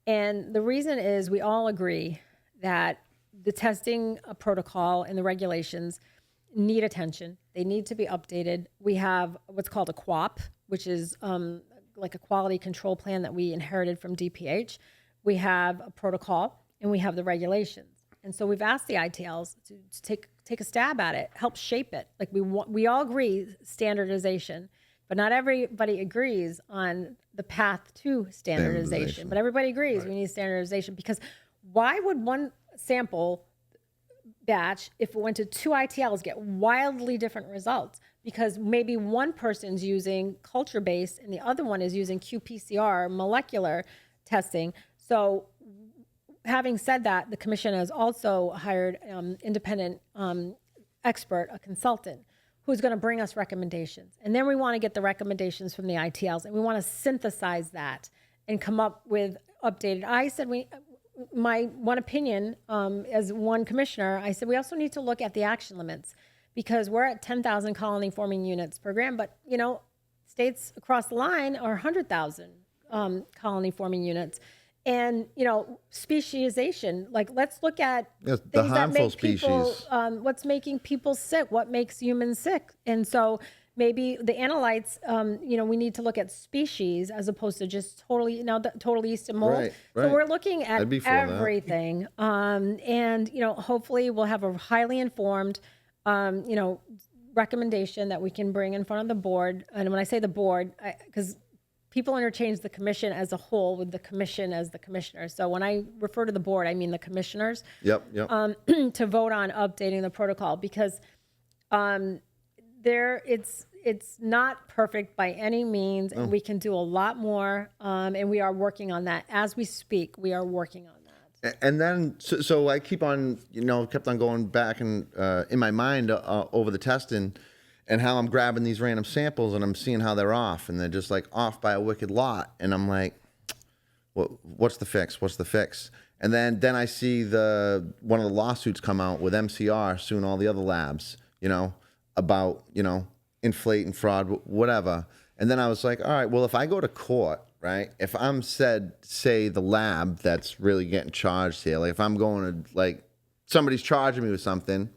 And the reason is we all agree that the testing protocol and the regulations need attention. They need to be updated. We have what's called a QAP, which is like a quality control plan that we inherited from DPH. We have a protocol, and we have the regulations. And so we've asked the ITLs to take a stab at it, help shape it. Like we all agree standardization, but not everybody agrees on the path to standardization. But everybody agrees we need standardization, because why would one sample batch, if it went to two ITLs, get wildly different results? Because maybe one person's using culture-based and the other one is using qPCR, molecular testing. So having said that, the commission has also hired independent expert, a consultant, who's going to bring us recommendations. And then we want to get the recommendations from the ITLs, and we want to synthesize that and come up with updated. I said my one opinion as one commissioner, I said we also need to look at the action limits, because we're at 10,000 colony forming units per gram, but you know, states across the line are 100,000 colony forming units. And, speciation, like let's look at Yes, things the that harmful make people, species. what's making people sick, what makes humans sick. And so maybe the analytes, we need to look at species as opposed to just totally yeast and mold. Right, So right. we're looking at I'd be for that. everything. And, hopefully we'll have a highly informed, recommendation that we can bring in front of the board. And when I say the board, because people interchange the commission as a whole with the commission as the commissioner. So when I refer to the board, I mean the commissioners. Yep. To vote on updating the protocol, because it's not perfect by any means, and we can do a lot more, and we are working on that as we speak. We are working on that. And then, so I kept on going back and in my mind over the testing and how I'm grabbing these random samples and I'm seeing how they're off, and they're just like off by a wicked lot. And I'm like, what's the fix? What's the fix? And then I see one of the lawsuits come out with MCR suing all the other labs, about, inflate and fraud, whatever. And then I was like, all right, well, if I go to court, right, if I'm say the lab that's really getting charged here, like if I'm going to, like, somebody's charging me with something,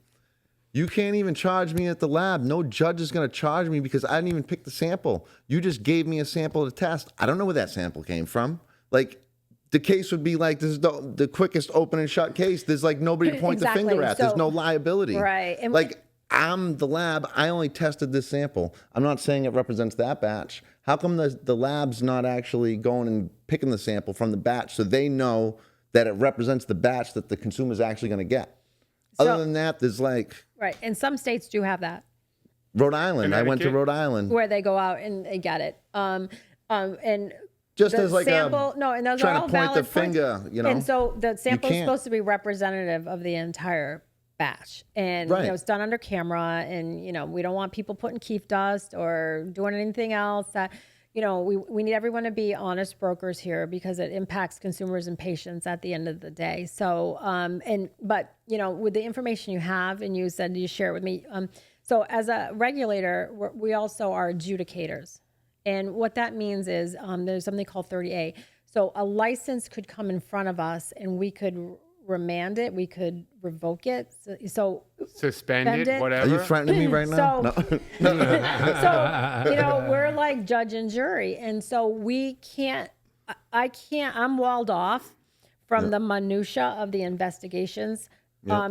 you can't even charge me at the lab. No judge is going to charge me because I didn't even pick the sample. You just gave me a sample to test. I don't know where that sample came from. Like, the case would be like, this is the quickest open and shut case. There's like nobody to point Exactly. the finger at. There's no liability. Right. And like, I'm the lab. I only tested this sample. I'm not saying it represents that batch. How come the lab's not actually going and picking the sample from the batch so they know that it represents the batch that the consumer's actually going to get? Other than that, there's like... Right. And some states do have that. Rhode Island. I went to Rhode Island. Where they go out and they get it. And just the as like sample, no, and those are trying all to point the valid points. finger, And so the sample is can't. supposed to be representative of the entire batch. And, Right. it's done under camera. And, we don't want people putting keef dust or doing anything else that... we need everyone to be honest brokers here because it impacts consumers and patients at the end of the day. So, but with the information you have, and you said you share it with me. So as a regulator, we also are adjudicators. And what that means is there's something called 30A. So a license could come in front of us and we could remand it, we could revoke it. So Suspend it, whatever. Are you threatening me right now? So, so, we're like judge and jury. And so I'm walled off from the minutia of the investigations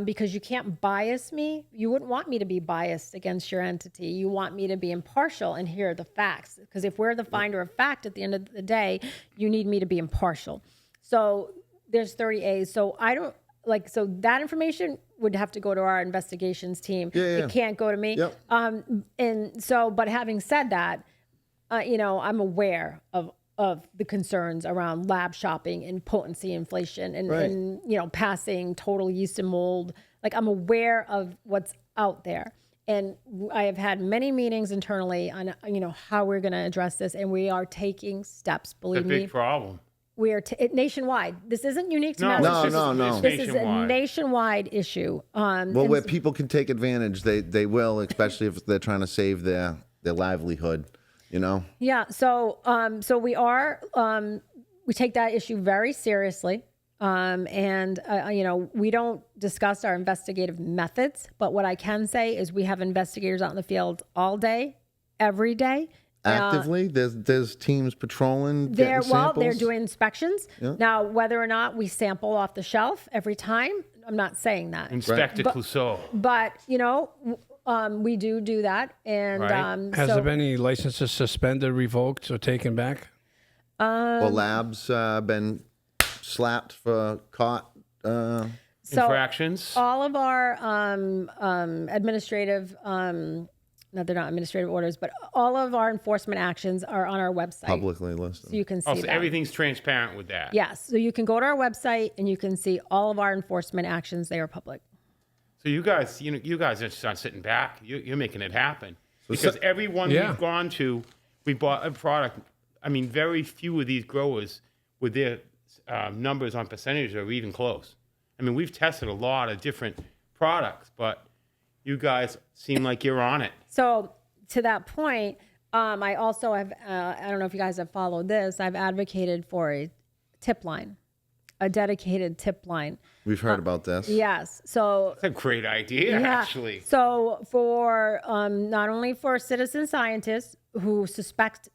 because you can't bias me. You wouldn't want me to be biased against your entity. You want me to be impartial and hear the facts. Because if we're the finder of fact at the end of the day, you need me to be impartial. So there's 30As. So so that information would have to go to our investigations team. It can't go to me. Yep. And so, but having said that, I'm aware of the concerns around lab shopping and potency inflation and passing total yeast and mold. Like, I'm aware of what's out there. And I have had many meetings internally on, how we're going to address this. And we are taking steps, believe me. It's a big problem. We are nationwide. This isn't unique to No, Massachusetts. No. This is a nationwide issue. Well, where people can take advantage, they will, especially if they're trying to save their livelihood, Yeah. So we are, we take that issue very seriously. We don't discuss our investigative methods, but what I can say is we have investigators out in the field all day, every day. Actively, there's teams patrolling. They're doing inspections. Yeah. Now, whether or not we sample off the shelf every time, I'm not saying that. Inspector Clouseau. But we do that. And has there been any licenses suspended, revoked, or taken back? Well, labs been slapped for caught infractions. All of our administrative. No, they're not administrative orders, but all of our enforcement actions are on our website. Publicly listed. So you can see so that. Everything's transparent with that. Yes. So you can go to our website and you can see all of our enforcement actions. They are public. So you guys, you guys are just not sitting back. You're making it happen. Because everyone we've gone to, we bought a product. I mean, very few of these growers with their numbers on percentage are even close. I mean, we've tested a lot of different products, but you guys seem like you're on it. So to that point, I also have, I don't know if you guys have followed this, I've advocated for a tip line, a dedicated tip line. We've heard about this. Yes. So That's a great idea, actually. So for not only for citizen scientists who suspect,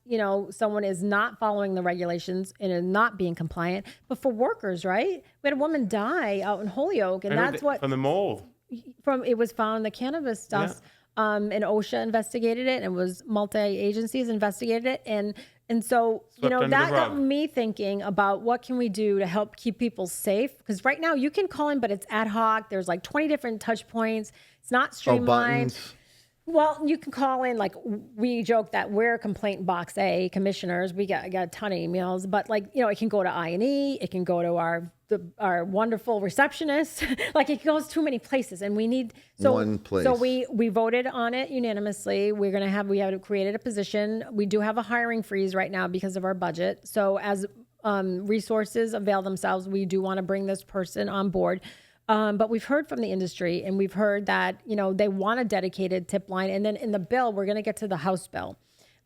someone is not following the regulations and is not being compliant, but for workers, right? We had a woman die out in Holyoke, and that's what from the mold. It was found in the cannabis dust. And OSHA investigated it, and was multi-agencies investigated it, and so that got me thinking about what can we do to help keep people safe, because right now you can call in, but it's ad hoc. There's like 20 different touch points. It's not streamlined. Well, you can call in, like we joke that we're complaint box A commissioners. We got a ton of emails, but it can go to I&E, it can go to our wonderful receptionist. Like it goes too many places, and we need one place. So we voted on it unanimously. We have created a position. We do have a hiring freeze right now because of our budget. So as resources avail themselves, we do want to bring this person on board. But we've heard from the industry, and we've heard that, they want a dedicated tip line. And then in the bill, we're going to get to the House bill.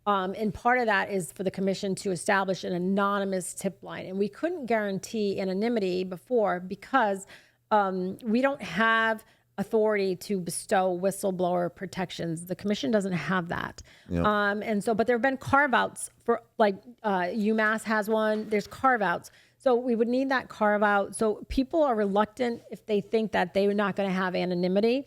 And part of that is for the commission to establish an anonymous tip line. And we couldn't guarantee anonymity before because we don't have authority to bestow whistleblower protections. The commission doesn't have that. Yep. But there have been carve-outs for, UMass has one. There's carve-outs. So we would need that carve out. So people are reluctant if they think that they're not going to have anonymity.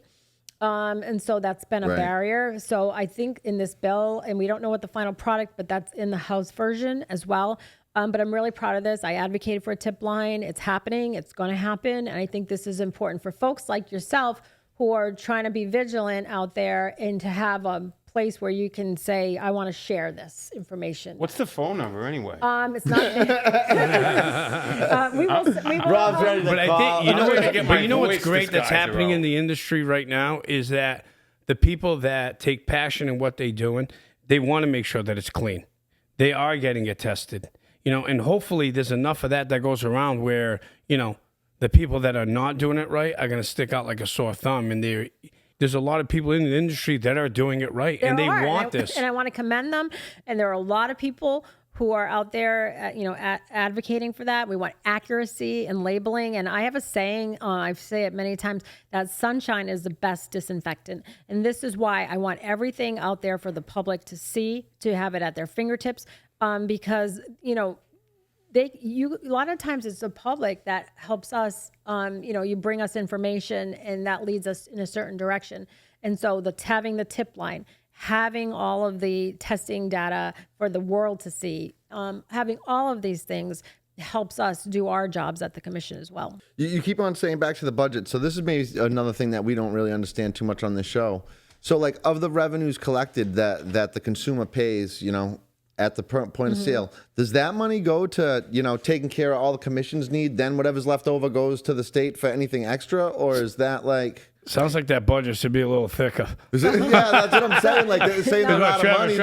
And so that's been a barrier. So I think in this bill, and we don't know what the final product, but that's in the House version as well. But I'm really proud of this. I advocated for a tip line. It's happening. It's going to happen. And I think this is important for folks like yourself who are trying to be vigilant out there and to have a place where you can say, I want to share this information. What's the phone number anyway? It's not. We will. Rob's ready to But call. I think what's great that's happening in the industry right now is that the people that take passion in what they're doing, they want to make sure that it's clean. They are getting it tested, and hopefully there's enough of that goes around where, the people that are not doing it right are going to stick out like a sore thumb, and there's a lot of people in the industry that are doing it right, and they want this. And I want to commend them. And there are a lot of people who are out there, advocating for that. We want accuracy and labeling. And I have a saying, I say it many times, that sunshine is the best disinfectant. And this is why I want everything out there for the public to see, to have it at their fingertips, because, a lot of times it's the public that helps us, you bring us information and that leads us in a certain direction. And so having the tip line, having all of the testing data for the world to see, having all of these things helps us do our jobs at the commission as well. You keep on saying back to the budget. So this is maybe another thing that we don't really understand too much on this show. So of the revenues collected that the consumer pays, at the point of sale, does that money go to, taking care of all the commission's need, then whatever's left over goes to the state for anything extra? Or is that Sounds like that budget should be a little thicker. Yeah, that's what I'm saying. They're saying a lot of money.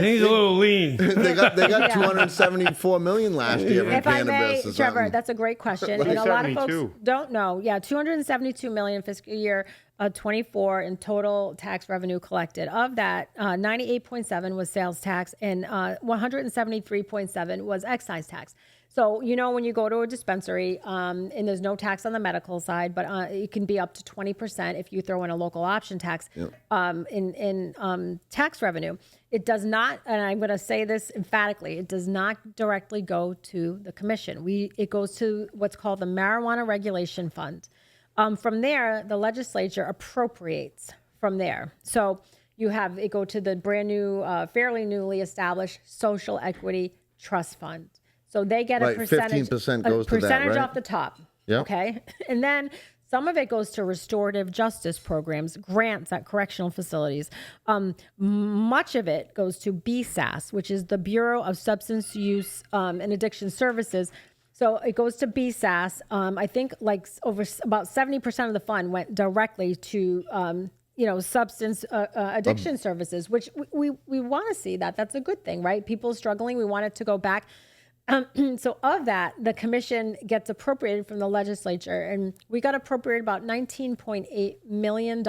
He's a little lean. They got $274 million last year in if cannabis. I may, Trevor, that's a great question. And a lot of folks don't know. Yeah, $272 million fiscal year 24 in total tax revenue collected. Of that, 98.7 was sales tax, and 173.7 was excise tax. So, when you go to a dispensary, and there's no tax on the medical side, but it can be up to 20% if you throw in a local option tax in tax revenue. It does not, and I'm going to say this emphatically, it does not directly go to the commission. It goes to what's called the Marijuana Regulation Fund. From there, the legislature appropriates from there. So it go to the brand new, fairly newly established Social Equity Trust Fund. So they get a percentage, 15% goes to that, right? off the top. Yeah. Okay. And then some of it goes to restorative justice programs, grants at correctional facilities. Much of it goes to BSAS, which is the Bureau of Substance Use and Addiction Services. So it goes to BSAS. I think over about 70% of the fund went directly to substance addiction services, which we want to see that. That's a good thing, right? People struggling, we want it to go back. So of that, the commission gets appropriated from the legislature, and we got appropriated about $19.8 million,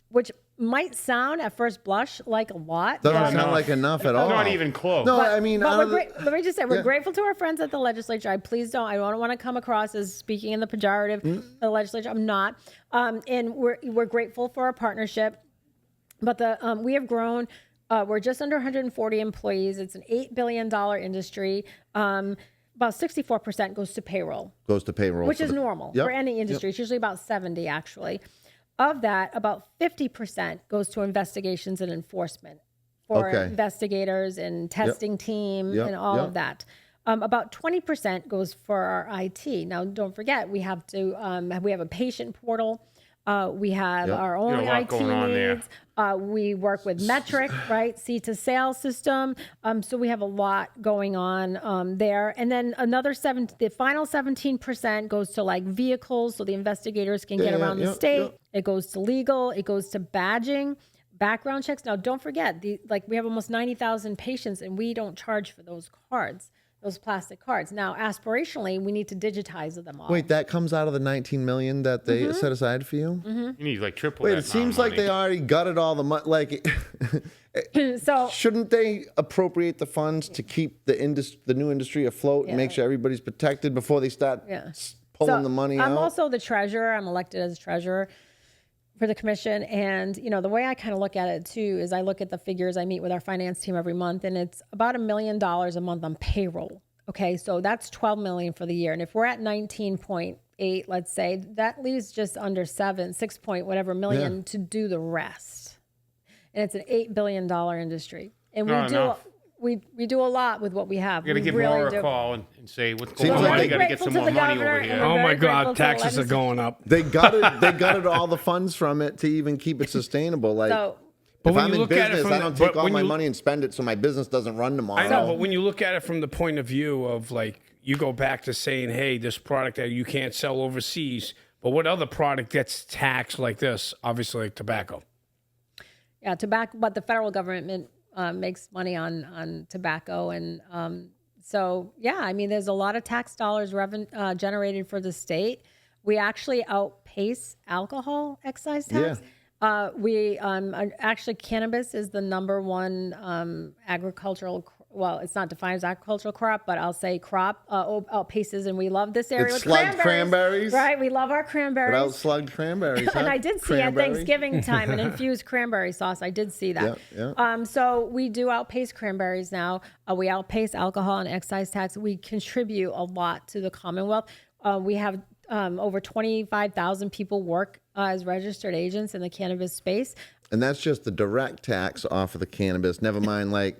which might sound at first blush like a lot. Doesn't sound like enough at all. Not even close. No, I mean, But let me just say, we're grateful to our friends at the legislature. I don't want to come across as speaking in the pejorative of the legislature. I'm not. And we're grateful for our partnership. But we have grown. We're just under 140 employees. It's an $8 billion industry. About 64% goes to payroll. Which is normal for any industry. It's usually about 70, actually. Of that, about 50% goes to investigations and enforcement for investigators and testing team and all of that. About 20% goes for our IT. Now, don't forget, we have a patient portal. We have our own IT needs. We work with Metric, right? C to sales system. So we have a lot going on there. And then the final 17% goes to like vehicles, so the investigators can get around the state. It goes to legal. It goes to badging, background checks. Now, don't forget, we have almost 90,000 patients, and we don't charge for those cards. Those plastic cards. Now, aspirationally, we need to digitize them all. Wait, that comes out of the 19 million that they set aside for you? You need like triple. Wait, that it seems amount of like they already gutted all the money. Like, So shouldn't they appropriate the funds to keep the new industry afloat and make sure everybody's protected before they start pulling the money out? I'm also the treasurer. I'm elected as treasurer for the commission. And, the way I kind of look at it too is I look at the figures. I meet with our finance team every month, and it's about $1 million a month on payroll. Okay. So that's 12 million for the year. And if we're at 19.8, let's say, that leaves just under 6 point whatever million to do the rest. And it's an $8 billion industry. And we do a lot with what we have. You got to give really Laura do. a call and say what's going Seems on. like You got to get some more money over here. Oh my very grateful God, to the taxes are legislature. going up. They gutted all the funds from it to even keep it sustainable. Like, But if when I'm you in look at it business, from I don't take all my money and spend it so my business doesn't run tomorrow. I know, but when you look at it from the point of view of like, you go back to saying, hey, this product that you can't sell overseas, but what other product gets taxed like this? Obviously, like tobacco. Yeah, tobacco, but the federal government makes money on tobacco. And there's a lot of tax dollars generated for the state. We actually outpace alcohol excise tax. Actually, cannabis is the number one agricultural. Well, it's not defined as agricultural crop, but I'll say crop outpaces, and we love this area. It's slugged cranberries, right? We love our cranberries. Without slugged cranberries, huh? And I did see at Thanksgiving time an infused cranberry sauce. I did see that. So we do outpace cranberries now. We outpace alcohol and excise tax. We contribute a lot to the Commonwealth. We have over 25,000 people work as registered agents in the cannabis space. And that's just the direct tax off of the cannabis. Never mind,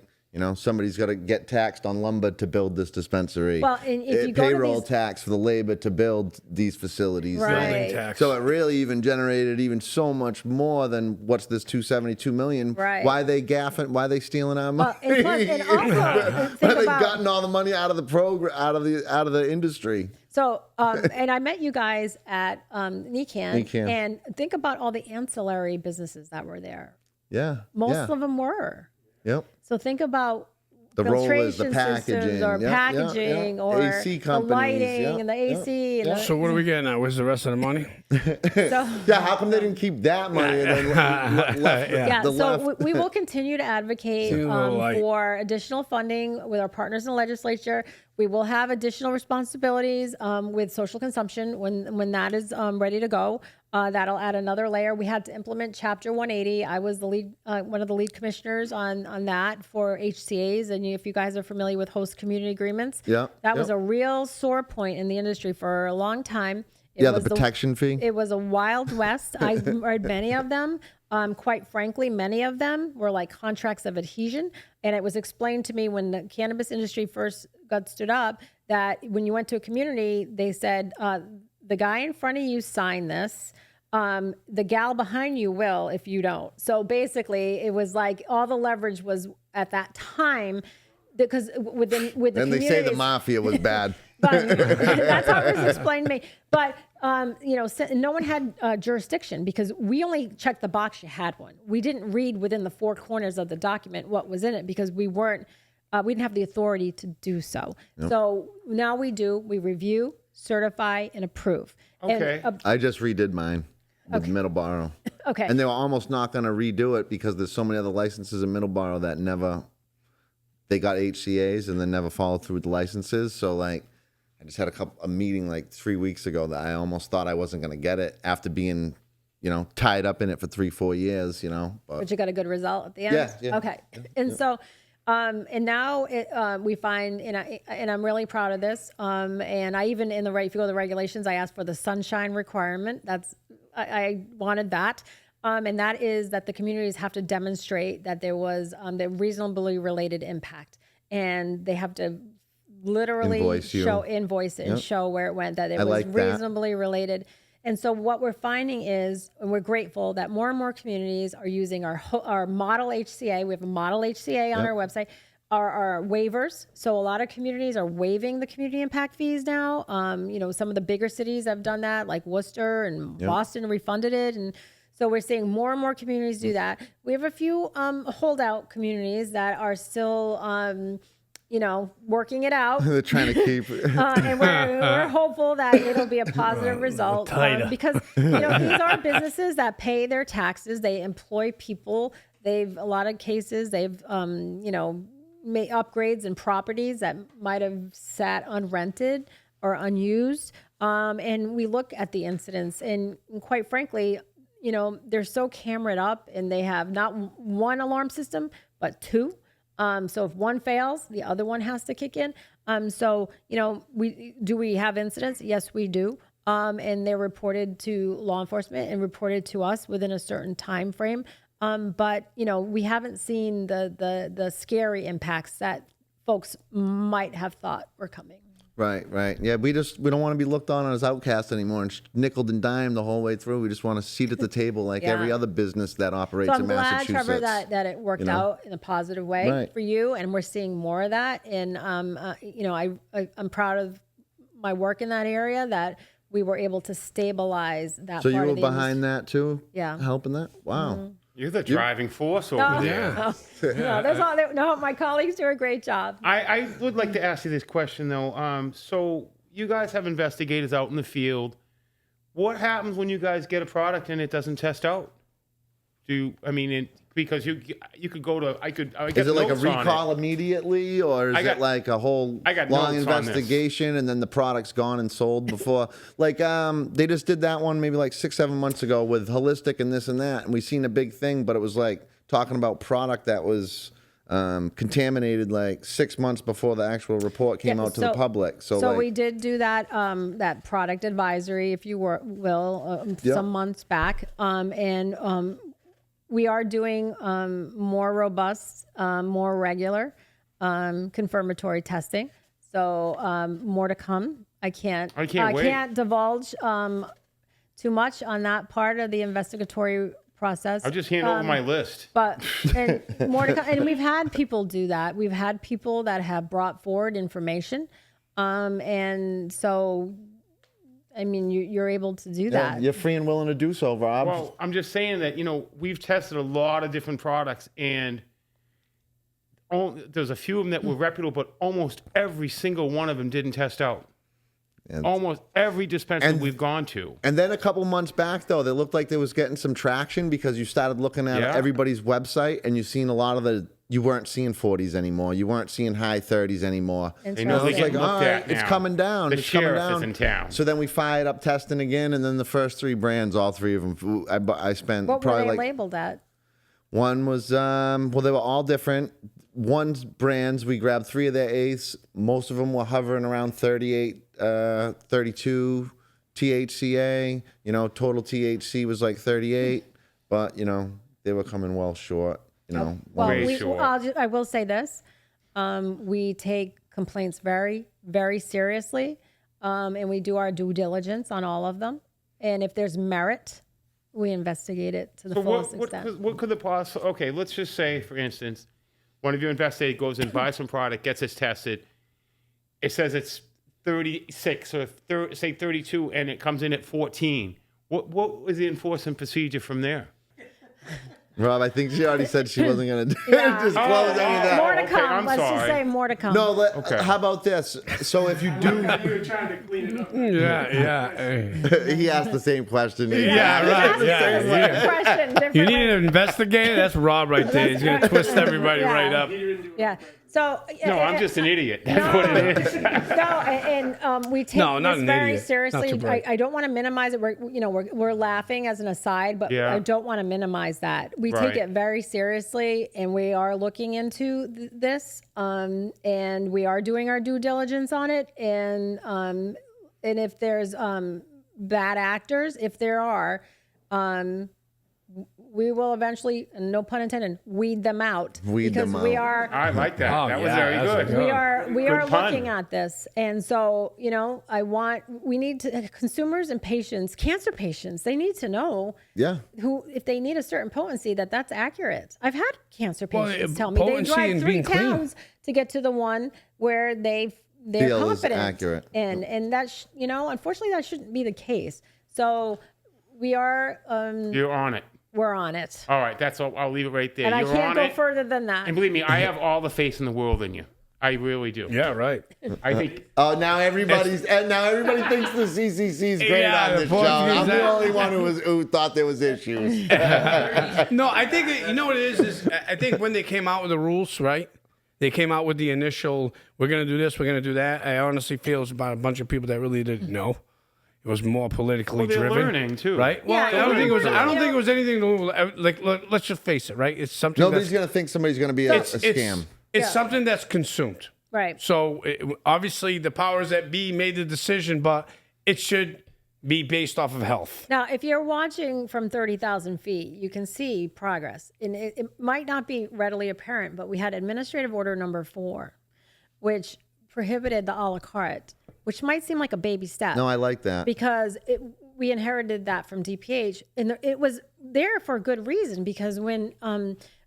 somebody's got to get taxed on lumber to build this dispensary. Well, and if you go to payroll these- tax for the labor to build these facilities. Right. Tax. So it really even generated even so much more than what's this 272 million. Right. Why they gaffing? Why they stealing our money? And also, think Why they about- gotten all the money out of the program, out of the industry? So, and I met you guys at NECAN, and think about all the ancillary businesses that were there. Yeah. Most of them were. Yep. So think about The rollers, the filtration packaging, systems or packaging or AC the companies, lighting and the AC. And So what are we getting at? Where's the rest of the money? Yeah, how come they didn't keep that money and then left the so left? we will continue to advocate Seems a little light. for additional funding with our partners in the legislature. We will have additional responsibilities with social consumption when that is ready to go. That'll add another layer. We had to implement Chapter 180. I was the lead, one of the lead commissioners on that for HCAs. And if you guys are familiar with host community agreements, that was a real sore point in the industry for a long time. The protection fee. It was a wild west. I read many of them. Quite frankly, many of them were like contracts of adhesion. And it was explained to me when the cannabis industry first got stood up that when you went to a community, they said, the guy in front of you signed this. The gal behind you will if you don't. So basically, it was like all the leverage was at that time because with the and they say the mafia was bad. But that's how it was explained to me. But no one had jurisdiction because we only checked the box you had one. We didn't read within the four corners of the document what was in it because we didn't have the authority to do so. So now we do. We review, certify, and approve. Okay. And, I just redid mine. with Middleborough. Okay. And they were almost not going to redo it because there's so many other licenses in Middleborough that they got HCAs and then never followed through with the licenses. So like, I just had a meeting like 3 weeks ago that I almost thought I wasn't going to get it after being, tied up in it for 3-4 years, But you got a good result at the end? Yeah. Okay. And so, and now we find, and I'm really proud of this. And I even if you go to the regulations, I asked for the sunshine requirement. I wanted that. And that is that the communities have to demonstrate that there was the reasonably related impact. And they have to literally invoice it and show where it went, that it was reasonably related. And so what we're finding is, and we're grateful that more and more communities are using our model HCA. We have a model HCA on our website, our waivers. So a lot of communities are waiving the community impact fees now. Some of the bigger cities have done that, like Worcester and Boston refunded it. And so we're seeing more and more communities do that. We have a few holdout communities that are still working it out. They're trying to keep and we're hopeful that it'll be a positive result because these are businesses that pay their taxes. They employ people. A lot of cases they've made upgrades in properties that might have sat unrented or unused. And we look at the incidents, and quite frankly, they're so cameraed up, and they have not one alarm system but two. So if one fails, the other one has to kick in. We have incidents? Yes, we do. And they're reported to law enforcement and reported to us within a certain time frame. But we haven't seen the scary impacts that folks might have thought were coming. Right. Yeah, we don't want to be looked on as outcasts anymore and nickel and dime the whole way through. We just want a seat at the table like every other business that operates in Massachusetts. So I'm glad, Trevor, that it worked out in a positive way for you, and we're seeing more of that. And I'm proud of my work in that area, that we were able to stabilize that. So you were behind that too? Yeah, helping that. Wow. Mm-hmm. You're the driving force over there. No, my colleagues do a great job. I would like to ask you this question, though. So you guys have investigators out in the field. What happens when you guys get a product and it doesn't test out? Because you could go to, I get Is it like a notes on recall it. immediately, or is it like a whole long investigation and then the product's gone and sold before? Like they just did that one maybe like 6-7 months ago with Holistic and this and that, and we seen a big thing, but it was like talking about product that was contaminated like 6 months before the actual report came out to the public. So we did do that that product advisory, if you will, some months back, and we are doing more robust, more regular confirmatory testing. So more to come. I can't divulge too much on that part of the investigatory process. I'll just hand over my list. But and more to come. And we've had people do that. We've had people that have brought forward information, and so. I mean, you're able to do that. You're free and willing to do so, Rob. Well, I'm just saying that, we've tested a lot of different products, and there's a few of them that were reputable, but almost every single one of them didn't test out. Almost every dispensary we've gone to. And then a couple months back, though, they looked like they was getting some traction because you started looking at everybody's website, and you've seen a lot of you weren't seeing 40s anymore. You weren't seeing high 30s anymore. They know they get looked at now. It's coming down. The sheriff is in town. So then we fired up testing again, and then the first 3 brands, all 3 of them, I spent what probably were they labeled at? One was, they were all different. One's brands, we grabbed 3 of their eighths. Most of them were hovering around 38, 32 THCA. Total THC was like 38, but, they were coming well short. I will say this. We take complaints very, very seriously, and we do our due diligence on all of them. And if there's merit, we investigate it to the fullest extent. What could the possible... Okay, let's just say, for instance, one of your investigators goes and buys some product, gets it tested. It says it's 36 or say 32, and it comes in at 14. What was the enforcement procedure from there? Rob, I think she already said she wasn't going to Yeah. just close any of that. More to okay, come. I'm Let's just sorry. say more to come. No, Okay. how about this? So if you do, You're trying to clean it up. Yeah. he asked the same question. Yeah, right. Yeah. Question, different You need way. an investigator? That's Rob right there. He's going to twist everybody Yeah. right up. Yeah. So No, I'm just an idiot. That's what it is. we take No, not this an very idiot. Not seriously. too bright. I don't want to minimize it. We're laughing as an aside, but Yeah. I don't want to minimize that. We Right. take it very seriously, and we are looking into this, and we are doing our due diligence on it. And if there's bad actors, if there are, we will eventually, and no pun intended, weed them out. Weed because them we out. are. I like that. Oh, That was yeah, very that's good. good. We Good are pun. looking at this, and so we need to consumers and patients, cancer patients, they need to know Yeah. if they need a certain potency that's accurate. I've had cancer Well, patients tell me they potency drive and 3 being clean. towns to get to the one where they're Feel is confident accurate. and that's unfortunately that shouldn't be the case. So we are You're on it. we're on it, All right, that's all. I'll leave it right there. and I You're can't on go it. further than that. And believe me, I have all the faith in the world in you. I really do. Yeah, right. I think Oh, now everybody thinks the CCC is great Yeah, on the this show. Portuguese I'm the act. only one who thought there was issues. No, I think you know what it is I think when they came out with the rules, right? They came out with the initial, we're going to do this, we're going to do that. I honestly feel it was about a bunch of people that really didn't know. It was more politically they're driven, learning, too. right? Well, Yeah, I don't think it was. I don't you think it was anything to like. Let's just face it, right? It's something. Nobody's that's, going to think somebody's going to be a scam. It's something that's consumed. Right. So obviously the powers that be made the decision, but it should be based off of health. Now, if you're watching from 30,000 feet, you can see progress. And it might not be readily apparent, but we had Administrative Order number 4, which prohibited the a la carte, which might seem like a baby step. No, I like that. Because we inherited that from DPH. And it was there for a good reason, because when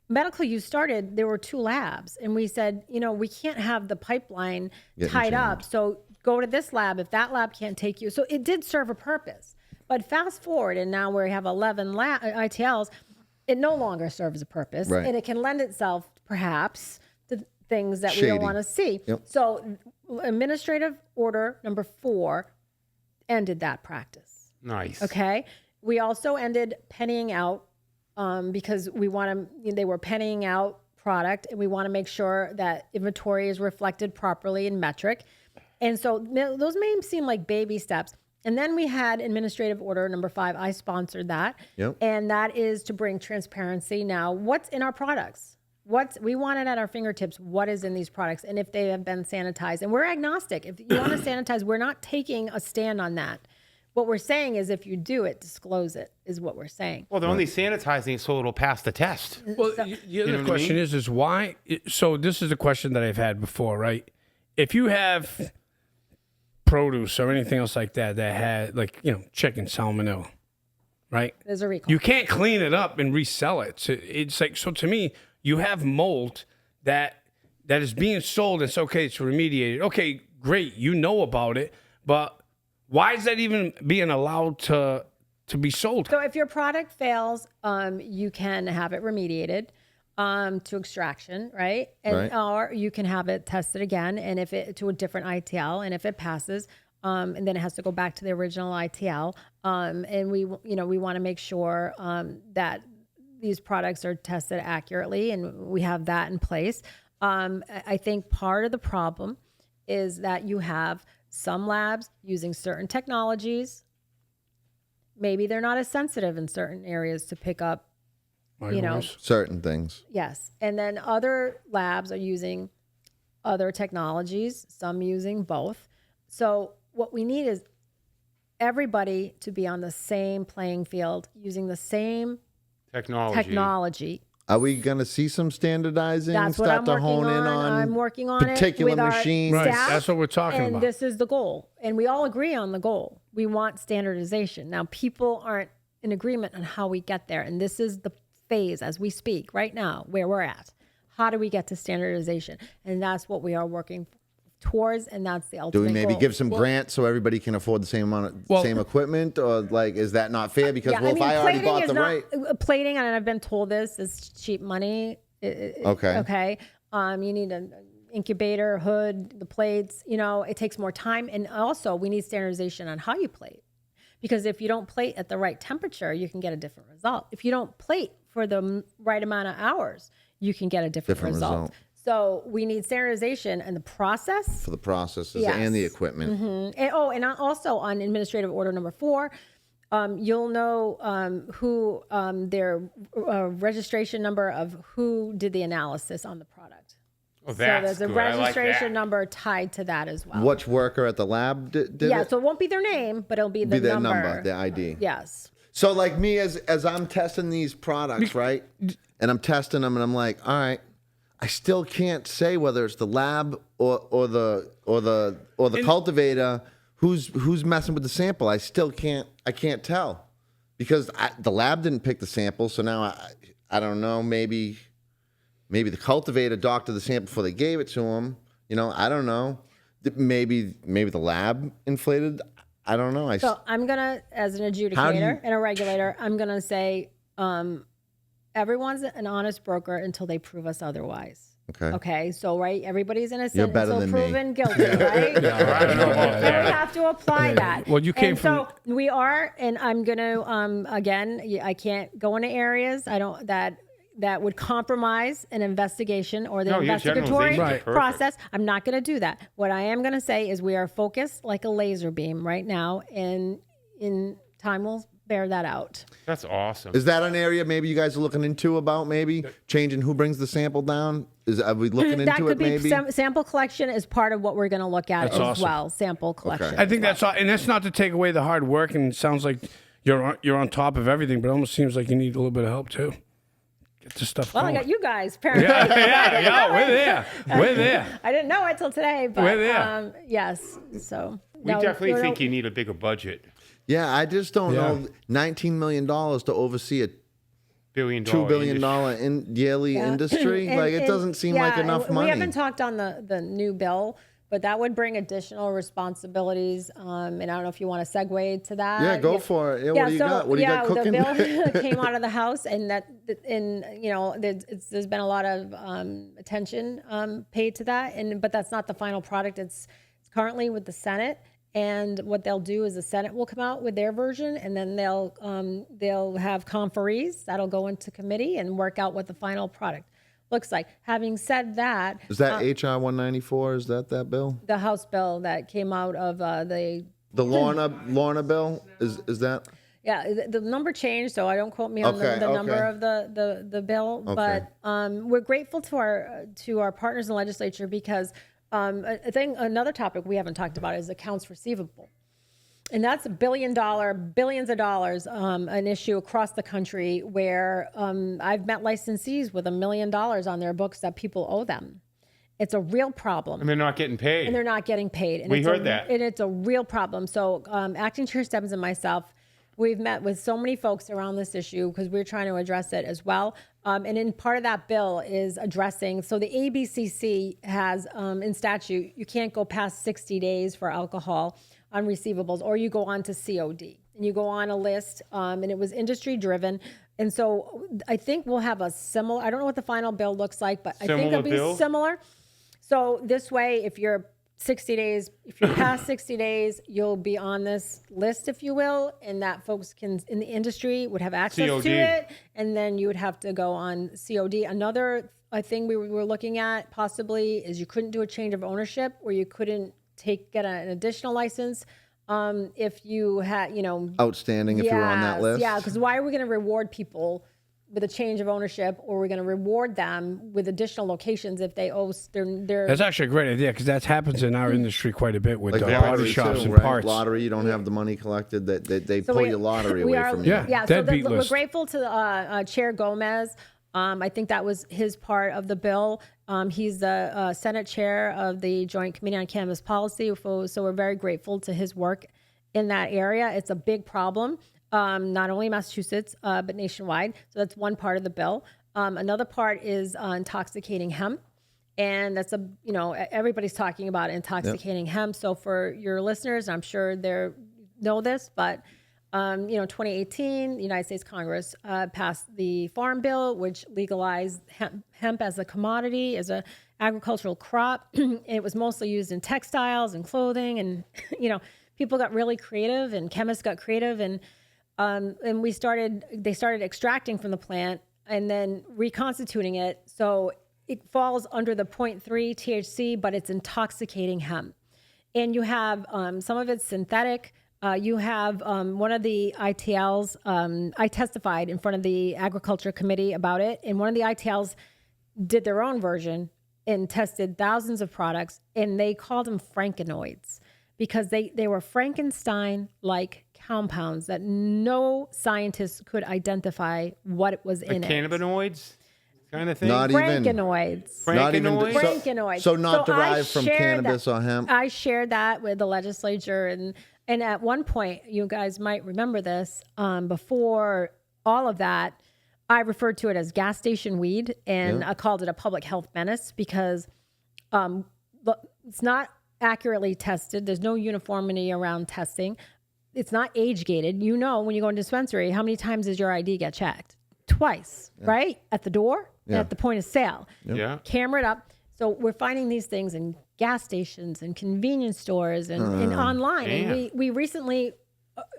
medical use started, there were 2 labs. And we said, we can't have the pipeline tied up. So go to this lab if that lab can't take you. So it did serve a purpose. But fast forward, and now we have 11 ITLs, it no longer serves a purpose. Right. And it can lend itself, perhaps, to things that we Shady. don't want to see. Yep. So Administrative Order number 4 ended that practice. nice. Okay. We also ended pennying out because they were pennying out product, and we want to make sure that inventory is reflected properly in metric. And so those may seem like baby steps. And then we had Administrative Order number 5. I sponsored that. Yep. And that is to bring transparency. Now, what's in our products? We want it at our fingertips. What is in these products, and if they have been sanitized? And we're agnostic. If you want to sanitize, we're not taking a stand on that. What we're saying is, if you do it, disclose it, is what we're saying. Well, they're only sanitizing it so it'll pass the test. Well, the other know what I question mean? is why? So this is a question that I've had before, right? If you have produce or anything else like that had, chicken salmonella, right? There's a recall. You can't clean it up and resell it. So it's like, so to me, you have mold that is being sold. It's okay. It's remediated. Okay, great. You know about it, but why is that even being allowed to be sold? So if your product fails, you can have it remediated to extraction, right? And Right. or you can have it tested again, and if it to a different ITL, and if it passes, and then it has to go back to the original ITL. And we want to make sure that these products are tested accurately, and we have that in place. I think part of the problem is that you have some labs using certain technologies. Maybe they're not as sensitive in certain areas to pick up, Certain things. yes. And then other labs are using other technologies, some using both. So what we need is everybody to be on the same playing field, using the same technology. Are we going to see some standardizing? That's what start I'm to working hone in on. I'm working on it particular with our machines? Right, staff, that's what we're talking and about. this is the goal. And we all agree on the goal. We want standardization. Now, people aren't in agreement on how we get there. And this is the phase as we speak right now where we're at. How do we get to standardization? And that's what we are working towards, and that's the Do ultimate we maybe goal. give some grants so everybody can afford the same amount of same equipment, or like is that not fair? Because if I already bought the right plating, and I've been told this is cheap money. Okay. Okay. You need an incubator, hood, the plates. It takes more time, and also we need standardization on how you plate, because if you don't plate at the right temperature, you can get a different result. If you don't plate for the right amount of hours, you can get a different result. So we need standardization and the process. For the processes and the equipment. Mm-hmm. And also on administrative order number 4, you'll know who their registration number of who did the analysis on the product. Oh, So there's a good. I like registration that. number tied to that as well. Which worker at the lab did it? So it won't be their name, but it'll be the Their number. the ID. Yes. So like me, as I'm testing these products, right, and I'm testing them, and I'm like, all right, I still can't say whether it's the lab or the cultivator who's messing with the sample. I can't tell, because the lab didn't pick the sample. So now I don't know. Maybe the cultivator doctored the sample before they gave it to him. I don't know. Maybe the lab inflated. I don't know. So I'm gonna, as an adjudicator and a regulator, I'm gonna say everyone's an honest broker until they prove us otherwise. Okay. So everybody's innocent You're better until than me. proven guilty, right? I don't know about So we that. have to apply that. Well, you came so we are, and I'm gonna again, I can't go into areas that would compromise an investigation or the No, your investigatory generalizations are perfect. process. I'm not going to do that. What I am going to say is we are focused like a laser beam right now, and in time we'll bear that out. That's awesome. Is that an area maybe you guys are looking into about maybe changing who brings the sample down? Are we looking That into could it maybe? be sample collection is part of what we're going to look at That's as awesome. well. Sample collection. I think that's all, and that's not to take away the hard work. And it sounds like you're on top of everything, but it almost seems like you need a little bit of help too. Get this stuff Well, going. I got you guys. Apparently. We're there. I didn't know it till today, but We're there. Yes. So We definitely think you need a bigger budget. Yeah, I just don't know. $19 million to oversee a $1 billion. $2 billion yearly industry. It doesn't seem like enough money. We haven't talked on the new bill, but that would bring additional responsibilities. And I don't know if you want to segue to that. Yeah, go for it. Yeah, what do you got? What do you got cooking? The bill came out of the House, and there's been a lot of attention paid to that, but that's not the final product. It's currently with the Senate. And what they'll do is the Senate will come out with their version, and then they'll have conferees that'll go into committee and work out what the final product looks like. Having said that, Is that HR 194? Is that bill? the House bill that came out of the Lorna bill? Is that? Yeah, the number changed, so I don't quote me on the number of the bill. But we're grateful to our partners in the legislature, because I think another topic we haven't talked about is accounts receivable. And that's billions of dollars, an issue across the country where I've met licensees with $1 million on their books that people owe them. It's a real problem. And they're not getting paid. And they're not getting paid. And We heard that. And it's a real problem. So Acting Chair Stebbins and myself, we've met with so many folks around this issue because we're trying to address it as well. And in part of that bill is addressing, so the ABCC has in statute, you can't go past 60 days for alcohol on receivables, or you go on to COD. And you go on a list, and it was industry driven. And so I think we'll have a similar, I don't know what the final bill looks like, but I think it'll be similar. So this way, if you're 60 days, if you're past 60 days, you'll be on this list, if you will, and that folks can in the industry would have access COD. to it, and then you would have to go on COD. Another thing we were looking at possibly is you couldn't do a change of ownership, or you couldn't get an additional license if you had, Outstanding if you were on that list? Yeah, because why are we going to reward people with a change of ownership, or we're going to reward them with additional locations if they owe their That's actually a great idea, because that happens in our industry quite a bit with Like body lottery shops too, and right? parts. Lottery, you don't have the money collected. They So pull we- your lottery we away are- from you. Yeah. So Deadbeat we're list. grateful to Chair Gomez. I think that was his part of the bill. He's the Senate chair of the Joint Committee on Cannabis Policy, so we're very grateful to his work in that area. It's a big problem, not only Massachusetts, but nationwide. So that's one part of the bill. Another part is intoxicating hemp. And that's everybody's talking about intoxicating hemp. So for your listeners, I'm sure they know this, but 2018, the United States Congress passed the Farm Bill, which legalized hemp as a commodity, as a agricultural crop. It was mostly used in textiles and clothing, and people got really creative, and chemists got creative, and they started extracting from the plant and then reconstituting it. So it falls under the 0.3 THC, but it's intoxicating hemp. And you have some of it's synthetic. You have one of the ITLs. I testified in front of the Agriculture Committee about it, and one of the ITLs did their own version and tested thousands of products, and they called them Frankenoids because they were Frankenstein-like compounds that no scientist could identify what was in it. Cannabinoids? Kind of thing. Frankenoids. Not even Frankenoids. So not derived from cannabis or hemp. I shared that with the legislature, and at one point, you guys might remember this. Before all of that, I referred to it as gas station weed, and I called it a public health menace because it's not accurately tested. There's no uniformity around testing. It's not age gated. When you go in a dispensary, how many times does your ID get checked? Twice, right? At the door and at the point of sale. Yeah. Camera it up. So we're finding these things in gas stations and convenience stores and online. Damn. And we recently,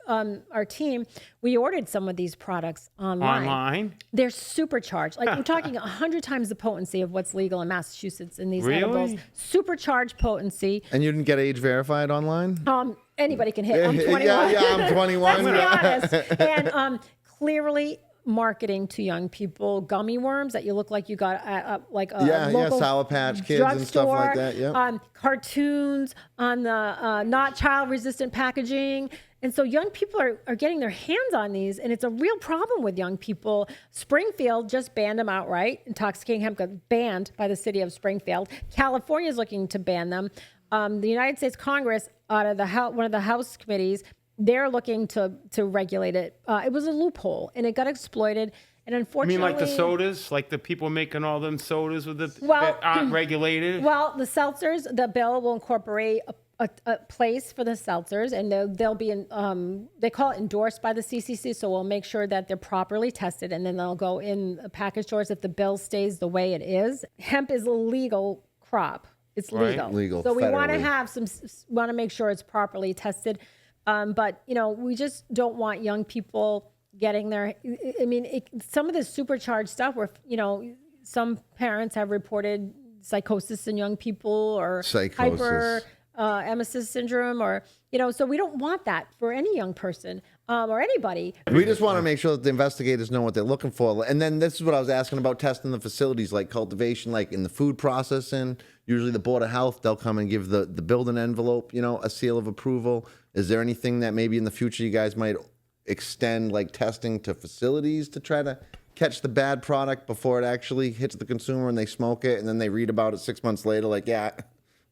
our team, we ordered some of these products online. They're supercharged. Like we're talking 100 times the potency of what's legal in Massachusetts in these edibles. Supercharged potency. And you didn't get age verified online? Anybody can hit. I'm 21. Yeah, I'm 21. Let's be honest. And clearly marketing to young people gummy worms that you look like you got at like a local Sour Patch Kids and stuff like that. Yeah, cartoons on the not child resistant packaging, and so young people are getting their hands on these, and it's a real problem with young people. Springfield just banned them outright. Intoxicating hemp got banned by the city of Springfield. California is looking to ban them. The United States Congress, out of one of the House committees, they're looking to regulate it. It was a loophole, and it got exploited. And unfortunately, I mean, like the sodas, like the people making all them sodas with that aren't regulated. Well, the seltzers, the bill will incorporate a place for the seltzers, and they'll be they call it endorsed by the CCC. So we'll make sure that they're properly tested, and then they'll go in package stores if the bill stays the way it is. Hemp is a legal crop. It's legal. Legal. So we want to federally. want to make sure it's properly tested. But we just don't want young people getting their. I mean, some of this supercharged stuff where some parents have reported psychosis in young people or hyper emesis syndrome, or so we don't want that for any young person or anybody. We just want to make sure that the investigators know what they're looking for. And then this is what I was asking about testing the facilities, like cultivation, like in the food processing. Usually the Board of Health, they'll come and give the building envelope, a seal of approval. Is there anything that maybe in the future you guys might extend, like testing to facilities to try to catch the bad product before it actually hits the consumer and they smoke it and then they read about it 6 months later, like, it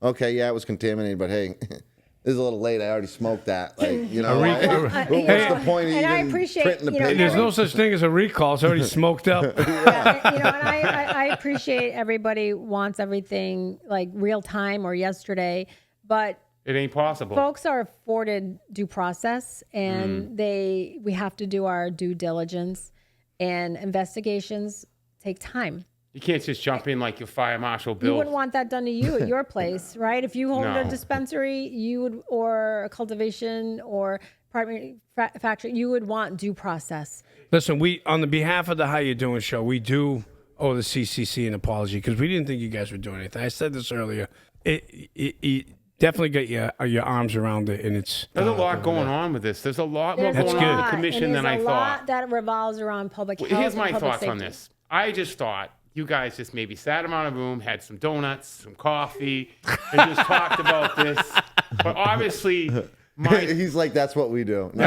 was contaminated, but hey, this is a little late. I already smoked that. Like, what's the point of I even appreciate, printing the paper? There's no such thing as a recall. It's already smoked up. And I appreciate everybody wants everything like real time or yesterday, but it ain't possible. Folks are afforded due process, and we have to do our due diligence, and investigations take time. You can't just jump in like your fire marshal bill. You wouldn't want that done to you at your place, right? If you owned a dispensary, you would, or a cultivation or apartment factory, you would want due process. Listen, we, on the behalf of the How You Doing show, we do owe the CCC an apology because we didn't think you guys were doing anything. I said this earlier. It definitely get your arms around it, and it's there's a lot going on with this. There's a lot more going on with the commission than I thought. There's a lot that revolves around public health. Here's my and public thoughts safety. on this. I just thought you guys just maybe sat around a room, had some donuts, some coffee, and just talked about this. But obviously, he's like, that's what we do. No,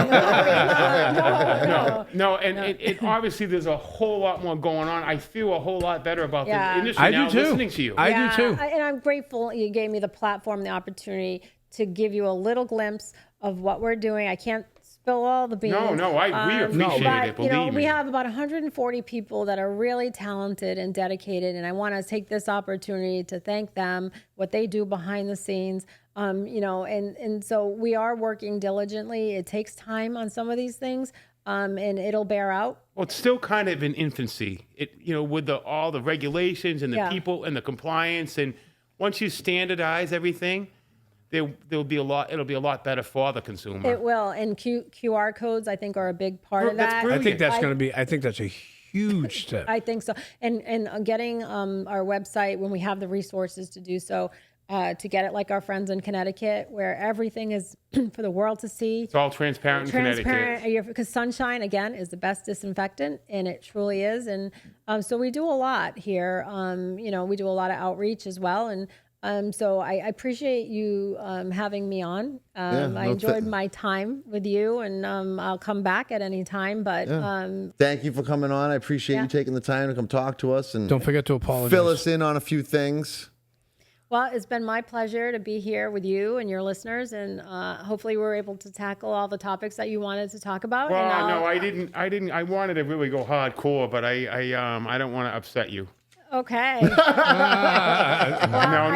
and obviously there's a whole lot more going on. I feel a whole lot better about the industry now listening to you. I do too. And I'm grateful you gave me the platform, the opportunity to give you a little glimpse of what we're doing. I can't spill all the beans. No, we appreciate but, it. Believe me. We have about 140 people that are really talented and dedicated, and I want to take this opportunity to thank them, what they do behind the scenes. And so we are working diligently. It takes time on some of these things, and it'll bear out. Well, it's still kind of in infancy. With all the regulations and the people and the compliance, and once you standardize everything, there'll be a lot. It'll be a lot better for the consumer. It will, and QR codes I think are a big part of that. I think that's going to be. I think that's a huge step. I think so, and getting our website when we have the resources to do so. To get it like our friends in Connecticut, where everything is for the world to see. It's all transparent in Connecticut. Because sunshine, again, is the best disinfectant, and it truly is. And so we do a lot here. We do a lot of outreach as well. And so I appreciate you having me on. I enjoyed my time with you, and I'll come back at any time. But thank you for coming on. I appreciate you taking the time to come talk to us. And don't forget to apologize. Fill us in on a few things. Well, it's been my pleasure to be here with you and your listeners, and hopefully we're able to tackle all the topics that you wanted to talk about. Well, no, I didn't. I wanted to really go hardcore, but I don't want to upset you. Okay. No,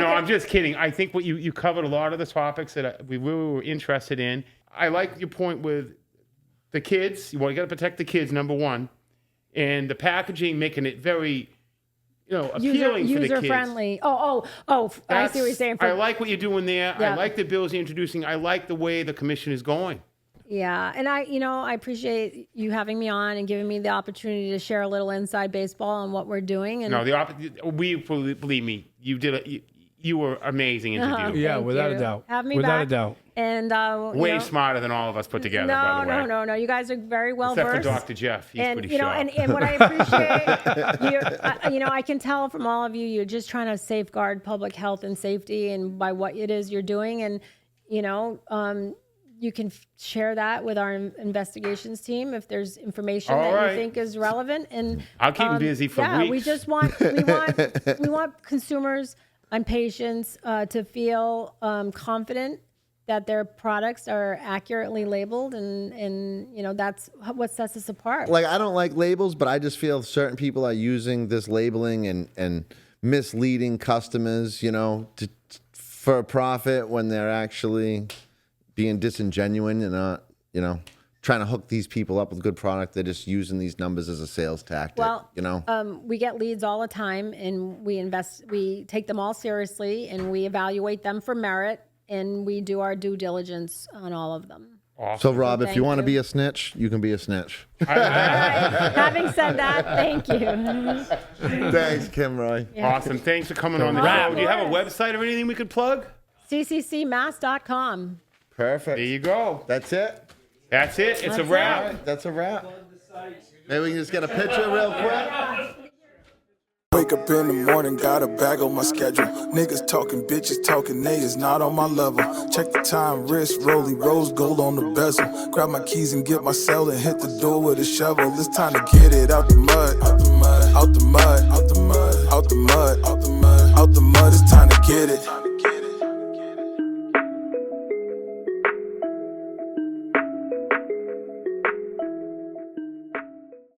I'm just kidding. I think what you covered a lot of the topics that we really were interested in. I like your point with the kids. You got to protect the kids, number one, and the packaging, making it very appealing for the kids. User-friendly. Oh, I see what you're saying. I like what you're doing there. Yeah. I like the bills you're introducing. I like the way the commission is going. Yeah, and I appreciate you having me on and giving me the opportunity to share a little inside baseball on what we're doing. And believe me, you did it. You were amazing interview. Yeah, without a doubt. Have me without back. a doubt. And way smarter than all of us put together. by the way. No. You guys are very well Except versed. for Dr. Jeff, he's pretty sharp. And what I appreciate, I can tell from all of you, you're just trying to safeguard public health and safety, and by what it is you're doing, and you can share that with our investigations team if there's information you think is relevant. And I'll keep them busy for weeks. We just want we want consumers and patients to feel confident that their products are accurately labeled, and that's what sets us apart. Like, I don't like labels, but I just feel certain people are using this labeling and misleading customers, for a profit when they're actually being disingenuous and not, trying to hook these people up with good product. They're just using these numbers as a sales tactic. Well, we get leads all the time, and we take them all seriously, and we evaluate them for merit, and we do our due diligence on all of them. Awesome. So, Rob, if you want to be a snitch, you can be a snitch. All right. Having said that, thank you. Thanks, Kim Roy. Yeah. Awesome. Thanks for coming on the show. Do you have a website or anything we could plug? cccmass.com. Perfect. There you go. That's it. It's a wrap. Right, that's a wrap. Maybe we can just get a picture real quick. Wake up in the morning, got a bag on my schedule. Niggas talking, bitches talking, they is not on my level. Check the time, wrist rolling, rose gold on the bezel. Grab my keys and get my cell and hit the door with a shovel. It's time to get it out the mud.